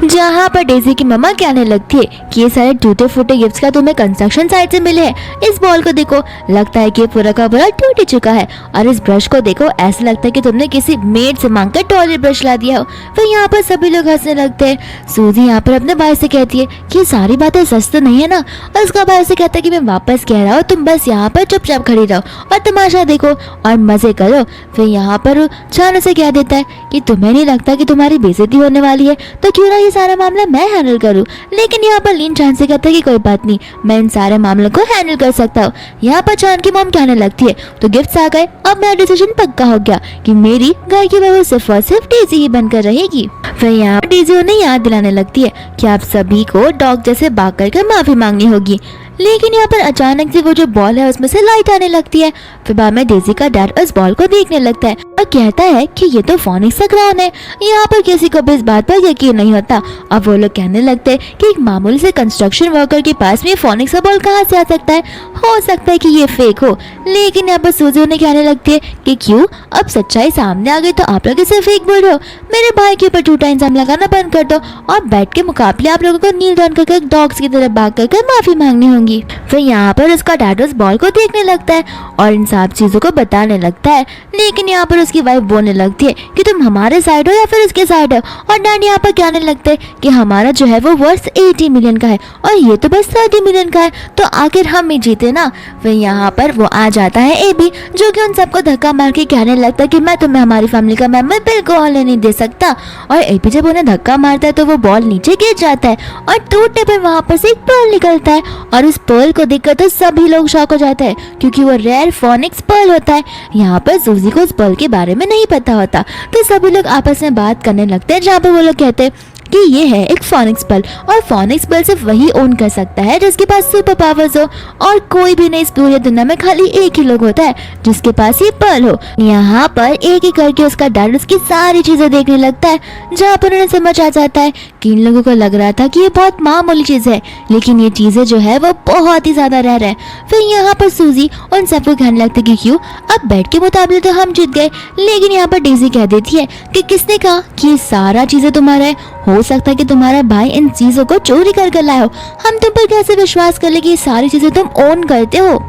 जहाँ पर डेजी की मम्मा कहने लगती है कि ये सारे टूटे फूटे गिफ्ट्स का तुम्हें कंस्ट्रक्शन साइट से मिले हैं। इस बॉल को देखो, लगता है कि ये पूरा का पूरा टूट चुका है, और इस ब्रश को देखो, ऐसा लगता है कि तुमने किसी मेड से मांगकर टॉयलेट ब्रश ला दिया हो। फिर यहाँ पर सभी लोग हंसने लगते हैं। सूजी यहाँ पर अपने भाई से कहती है कि ये सारी बातें सच तो नहीं है ना, और उसका भाई से कहता है कि मैं वापस कह रहा हूँ तुम बस यहाँ पर चुपचाप खड़ी रहो और तमाशा देखो और मजे करो। फिर यहाँ पर चान उसे कह देता है कि तुम्हें नहीं लगता कि तुम्हारी बेइज्जती होने वाली है, तो क्यों ना ये सारा मामला मैं हैंडल करूं। लेकिन यहाँ पर लीन चान से कहता है कि कोई बात नहीं, मैं इन सारे मामलों को हैंडल कर सकता हूँ। यहाँ पर चान की मॉम कहने लगती है तो गिफ्ट्स आ गए, अब मेरा डिसीजन पक्का हो गया कि मेरी घर की बहू सिर्फ और सिर्फ डेजी ही बनकर रहेगी। फिर यहाँ पर डेजी उन्हें याद दिलाने लगती है कि आप सभी को डॉग जैसे बाग कर माफी मांगनी होगी। लेकिन यहाँ पर अचानक से वो जो बॉल है उसमें से लाइट आने लगती है। फिर बाद में डेजी का डैड उस बॉल को देखने लगता है और कहता है कि ये तो फोनिक्स का क्राउन है। यहाँ पर किसी को भी इस बात पर यकीन नहीं होता। अब वो लोग कहने लगते हैं कि एक मामूली से कंस्ट्रक्शन वर्कर के पास में फोनिक्स का बॉल कहाँ से आ सकता है, हो सकता है कि ये फेक हो। लेकिन यहाँ पर सूजी उन्हें कहने लगती है कि क्यों, अब सच्चाई सामने आ गई तो आप लोग इसे फेक बोल रहे हो। मेरे भाई के ऊपर झूठा इल्जाम लगाना बंद कर दो और बैट के मुकाबले आप लोगों को नील डाउन करके डॉग्स की तरह भाग कर माफी मांगनी होगी। फिर यहाँ पर उसका डैड उस बॉल को देखने लगता है और इन सब चीजों को बताने लगता है। लेकिन यहाँ पर उसकी वाइफ बोलने लगती है कि तुम हमारे साइड हो या फिर उसके साइड हो, और डैड यहाँ पर कहने लगते हैं कि हमारा जो है वो वर्थ 80 मिलियन का है और ये तो बस 30 मिलियन का है, तो आखिर हम ही जीते ना। फिर यहाँ पर वो आ जाता है एबी, जो कि उन सबको धक्का मार के कहने लगता है कि मैं तुम्हें हमारी फैमिली का मेंबर बिल्कुल होने नहीं दे सकता। और एबी जब उन्हें धक्का मारता है तो वो बॉल नीचे गिर जाता है और टूटने पर वहाँ पर से एक पर्ल निकलता है, और उस पर्ल को देखकर तो सभी लोग शॉक हो जाते हैं क्योंकि वो रेयर फोनिक्स पर्ल होता है। यहाँ पर सूजी को उस पर्ल के बारे में नहीं पता होता, तो सभी लोग आपस में बात करने लगते हैं, जहाँ पर वो लोग कहते हैं कि ये है एक फोनिक्स बल, और फोनिक्स बल सिर्फ वही ओन कर सकता है जिसके पास सुपर पावर्स हो, और कोई भी नहीं इस पूरी दुनिया में खाली एक ही लोग होता है जिसके पास ये बल हो। यहाँ पर एक एक करके उसका डैड उसकी सारी चीजें देखने लगता है, जहाँ पर उन्हें समझ आ जाता है कि इन लोगों को लग रहा था कि ये बहुत मामूली चीज है, लेकिन ये चीजें जो है वो बहुत ही ज्यादा रह रहा है। फिर यहाँ पर सूजी उन सबको कहने लगती कि क्यों, अब बेड के मुताबिक तो हम जीत गए, लेकिन यहाँ पर डेजी कह देती है कि किसने कहा कि ये सारा चीजें तुम्हारा है, हो सकता है कि तुम्हारा भाई इन चीजों को चोरी कर लाए हो, हम तुम पर कैसे विश्वास कर ले कि ये सारी चीजें तुम ओन करते हो।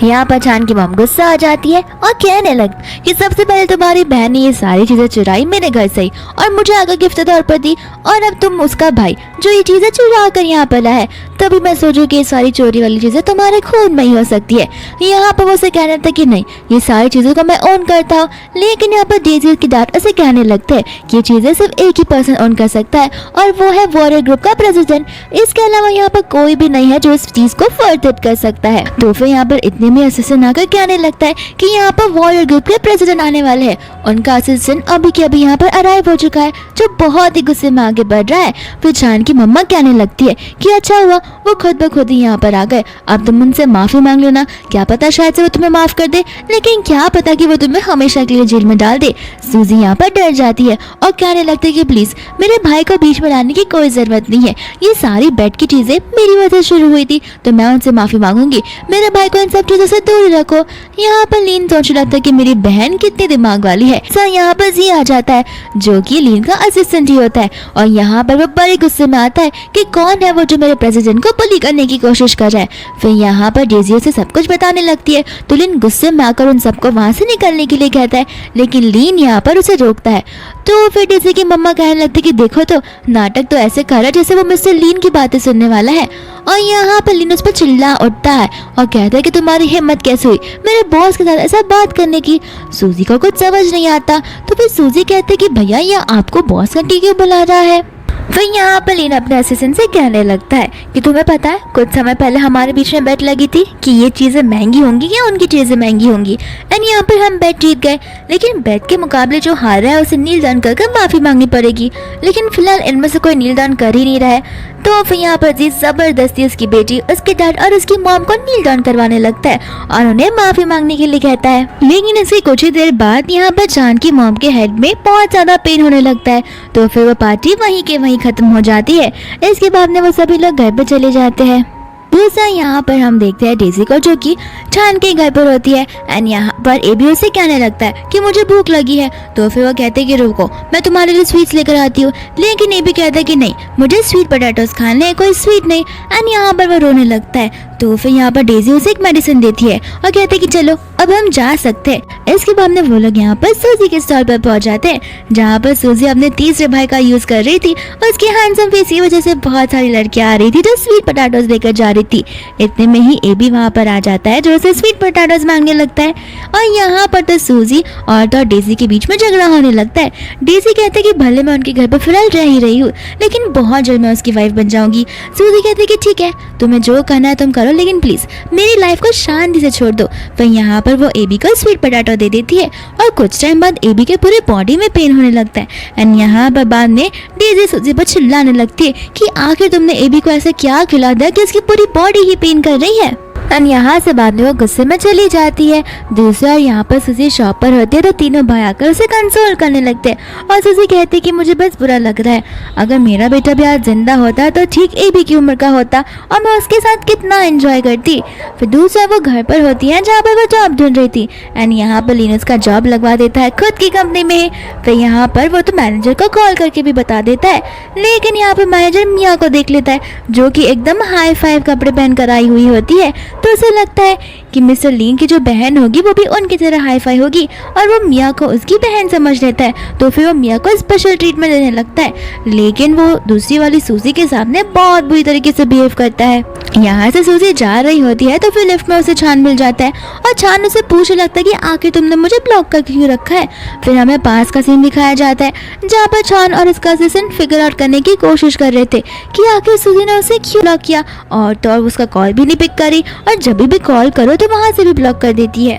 यहाँ पर चान की मम गुस्सा आ जाती है और कहने लगती कि सबसे पहले तुम्हारी बहन ने ये सारी चीजें चुराई मेरे घर से ही और मुझे आगे गिफ्ट तौर पर दी, और अब तुम उसका भाई जो ये चीजें चुरा कर यहाँ पर लाया है, तभी मैं सोचू कि ये सारी चोरी वाली चीजें तुम्हारे खून में ही हो सकती है। यहाँ पर वो उसे कहने लगता कि नहीं, ये सारी चीजों को मैं ओन करता हूँ, लेकिन यहाँ पर डेजी की डैड उसे कहने लगते हैं कि ये चीजें सिर्फ एक ही पर्सन ओन कर सकता है, और वो है वॉरियर ग्रुप का प्रेसिडेंट। इसके अलावा यहाँ पर कोई भी नहीं है जो इस चीज को फर्दर कर सकता है। तो फिर यहाँ पर इतने में असिस्टेंट आकर कहने लगता है कि यहाँ पर वॉरियर ग्रुप के प्रेसिडेंट आने वाले हैं। उनका असिस्टेंट अभी के अभी यहाँ पर अराइव हो चुका है, जो बहुत ही गुस्से में आगे बढ़ रहा है। फिर चान की मम्मा कहने लगती है कि अच्छा हुआ वो खुद ब खुद ही यहाँ पर आ गए, अब तुम उनसे माफी मांग लो ना, क्या पता शायद से वो तुम्हें माफ कर दे, लेकिन क्या पता कि वो तुम्हें हमेशा के लिए जेल में डाल दे। सूजी यहाँ पर डर जाती है और कहने लगती है कि प्लीज मेरे भाई को बीच में लाने की कोई जरूरत नहीं है, ये सारी बेड की चीजें मेरी वजह से शुरू हुई थी, तो मैं उनसे माफी मांगूंगी, मेरे भाई को इन सब चीजों से दूर रखो। यहाँ पर लीन सोचने लगता है कि मेरी बहन कितनी दिमाग वाली है। यहाँ पर जी आ जाता है जो कि लीन का असिस्टेंट ही होता है, और यहाँ पर वो बड़े गुस्से में आता है कि कौन है वो जो मेरे प्रेसिडेंट को बुली करने की कोशिश कर रहा है। फिर यहाँ पर डेजी उसे सब कुछ बताने लगती है, तो लीन गुस्से में आकर उन सबको वहां से निकलने के लिए कहता है, लेकिन लीन यहाँ पर उसे रोकता है। तो फिर डेजी की मम्मा कहने लगती कि देखो तो नाटक तो ऐसे कर रहा है जैसे वो मिस्टर लीन की बातें सुनने वाला है, और यहाँ पर लीन उस पर चिल्ला उठता है और कहता है कि तुम्हारी हिम्मत कैसे हुई मेरे बॉस के साथ ऐसा बात करने की। सूजी को कुछ समझ नहीं आता, तो फिर सूजी कहते कि भैया ये आपको बॉस का क्यों बुला रहा है। फिर यहाँ पर लीन अपने असिस्टेंट से कहने लगता है कि तुम्हें पता है कुछ समय पहले हमारे बीच में बेट लगी थी कि ये चीजें महंगी होंगी या उनकी चीजें महंगी होंगी, एंड यहाँ पर हम बेट जीत गए, लेकिन बेट के मुकाबले जो हार रहा है उसे नील डाउन कर माफी मांगनी पड़ेगी, लेकिन फिलहाल इनमें से कोई नील डाउन कर ही नहीं रहा है। तो फिर यहाँ पर जी जबरदस्ती उसकी बेटी, उसके डैड और उसकी मॉम को नील डाउन करवाने लगता है और उन्हें माफी मांगने के लिए कहता है। लेकिन इसके कुछ ही देर बाद यहाँ पर जान की मॉम के हेड में बहुत ज्यादा पेन होने लगता है, तो फिर वो पार्टी वहीं के वहीं खत्म हो जाती है। इसके बाद में वो सभी लोग घर पे चले जाते हैं। दूसरा यहाँ पर हम देखते हैं डेजी को जो कि चान के घर पर होती है, एंड यहाँ पर एबी उसे कहने लगता है कि मुझे भूख लगी है, तो फिर वो कहते हैं कि रुको मैं तुम्हारे लिए स्वीट्स लेकर आती हूँ, लेकिन एबी कहता है कि नहीं मुझे स्वीट पोटैटोस खाने हैं, कोई स्वीट नहीं, एंड यहाँ पर वो रोने लगता है। तो फिर यहाँ पर डेजी उसे एक मेडिसिन देती है और कहते हैं कि चलो अब हम जा सकते हैं। इसके बाद में वो लोग यहाँ पर सूजी के स्टॉल पर पहुंच जाते हैं, जहाँ पर सूजी अपने तीसरे भाई का यूज कर रही थी, उसके हैंडसम फेस की वजह से बहुत सारी लड़कियां आ रही थी जो स्वीट पोटैटोस लेकर जा रही थी। इतने में ही एबी वहाँ पर आ जाता है जो उसे स्वीट पोटैटोस मांगने लगता है, और यहाँ पर तो सूजी और तो डेजी के बीच में झगड़ा होने लगता है। डेजी कहते हैं कि भले मैं उनके घर पर फिलहाल रह ही रही हूँ, लेकिन बहुत जल्द मैं उसकी वाइफ बन जाऊंगी। सूजी कहती है कि ठीक है तुम्हें जो करना है तुम करो, लेकिन प्लीज मेरी लाइफ को शांति से छोड़ दो। पर यहाँ पर वो एबी को स्वीट पोटैटो दे देती है, और कुछ टाइम बाद एबी के पूरे बॉडी में पेन होने लगता है, एंड यहाँ पर बाद में डेजी सूजी पर चिल्लाने लगती है कि आखिर तुमने एबी को ऐसा क्या खिला दिया कि उसकी पूरी बॉडी ही पेन कर रही है। एंड यहाँ से बाद में वो गुस्से में चली जाती है। दूसरा यहाँ पर सूजी शॉप पर होती है, तो तीनों भाई आकर उसे कंसोल करने लगते हैं, और सूजी कहती है कि मुझे बस बुरा लग रहा है, अगर मेरा बेटा भी आज जिंदा होता तो ठीक एबी की उम्र का होता और मैं उसके साथ कितना एंजॉय करती। फिर दूसरा वो घर पर होती है जहाँ पर वो जॉब ढूंढ रही थी, एंड यहाँ पर लीन उसका जॉब लगवा देता है खुद की कंपनी में। फिर यहाँ पर वो तो मैनेजर को कॉल करके भी बता देता है, लेकिन यहाँ पर मैनेजर मिया को देख लेता है जो कि एकदम हाई फाइव कपड़े पहन कर आई हुई होती है, तो उसे लगता है कि मिस्टर लीन की जो बहन होगी वो भी उनकी तरह हाई फाई होगी, और वो मिया को उसकी बहन समझ लेता है, तो फिर वो मिया को स्पेशल ट्रीटमेंट देने लगता है, लेकिन वो दूसरी वाली सूजी के सामने बहुत बुरी तरीके से बिहेव करता है। यहाँ से सूजी जा रही होती है तो फिर लिफ्ट में उसे छान मिल जाता है, और छान उसे पूछने लगता है कि आखिर तुमने मुझे ब्लॉक करके क्यों रखा है। फिर हमें पास का सीन दिखाया जाता है जहाँ पर छान और उसका असिस्टेंट फिगर आउट करने की कोशिश कर रहे थे कि आखिर सूजी ने उसे क्यों ब्लॉक किया, और तो और उसका कॉल भी नहीं पिक करी, और जब भी कॉल करो तो वहाँ से भी ब्लॉक कर देती है।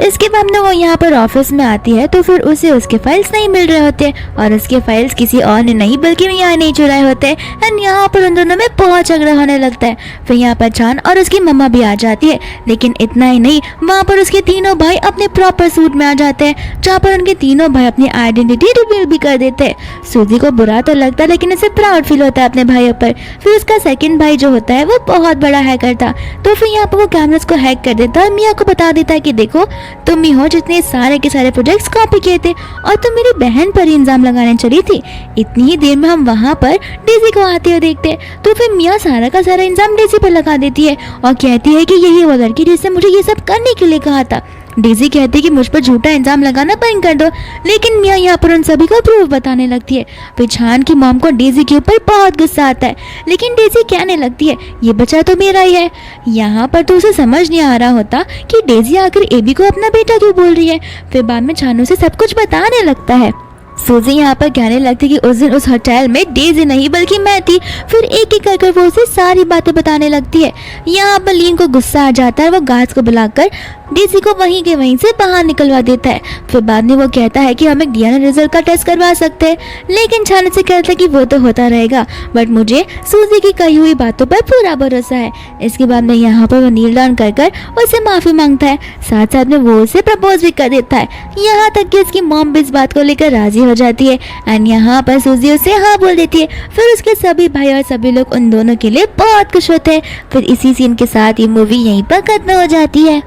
इसके बाद में वो यहाँ पर ऑफिस में आती है तो फिर उसे उसके फाइल्स नहीं मिल रहे होते और उसके फाइल्स किसी और ने नहीं बल्कि यहाँ नहीं चुराए होते। एंड यहाँ पर उन दोनों में बहुत झगड़ा होने लगता है। फिर यहाँ पर चान और उसकी मम्मा भी आ जाती है, लेकिन इतना ही नहीं, वहाँ पर उसके तीनों भाई अपने प्रॉपर सूट में आ जाते हैं, जहाँ पर उनके तीनों भाई अपनी आइडेंटिटी रिवील भी कर देते हैं। सूजी को बुरा तो लगता है लेकिन उसे प्राउड फील होता है अपने भाइयों पर। फिर उसका सेकंड भाई जो होता है वो बहुत बड़ा हैकर था, तो फिर यहाँ पर वो कैमरास को हैक कर देता है और मिया को बता देता है कि देखो तुम ही हो जितने सारे के सारे प्रोजेक्ट्स कॉपी किए थे और तुम मेरी बहन पर ही इल्जाम लगाने चली थी। इतनी ही देर में हम वहाँ पर डेजी को आते हुए देखते हैं, तो फिर मिया सारा का सारा इल्जाम डेजी पर लगा देती है और कहती है कि यही वो लड़की जिसने मुझे ये सब करने के लिए कहा था। डेजी कहती है कि मुझ पर झूठा इल्जाम लगाना बंद कर दो, लेकिन मिया यहाँ पर उन सभी को प्रूफ बताने लगती है। फिर चान की मॉम को डेजी के ऊपर बहुत गुस्सा आता है, लेकिन डेजी कहने लगती है ये बच्चा तो मेरा ही है। यहाँ पर तो उसे समझ नहीं आ रहा होता कि डेजी आकर एबी को अपना बेटा क्यों बोल रही है। फिर बाद में चान उसे सब कुछ बताने लगता है। सूजी यहाँ पर कहने लगती कि उस दिन उस होटल में डेजी नहीं बल्कि मैं थी। फिर एक एक कर वो उसे सारी बातें बताने लगती है। यहाँ पर लीन को गुस्सा आ जाता है, वो गार्ड्स को बुलाकर डेजी को वहीं के वहीं से बाहर निकलवा देता है। फिर बाद में वो कहता है कि हम एक डीएनए रिजल्ट का टेस्ट करवा सकते हैं, लेकिन चान से कहता है कि वो तो होता रहेगा, बट मुझे सूजी की कही हुई बातों पर पूरा भरोसा है। इसके बाद में यहाँ पर वो नील डाउन कर उससे माफ़ी मांगता है, साथ साथ में वो उसे प्रपोज भी कर देता है। यहाँ तक कि उसकी मॉम भी इस बात को लेकर राजी हो जाती है एंड यहाँ पर सूजी उसे हाँ बोल देती है। फिर उसके सभी भाई और सभी लोग उन दोनों के लिए बहुत खुश होते हैं। फिर इसी सीन के साथ ये मूवी यहीं पर खत्म हो जाती है।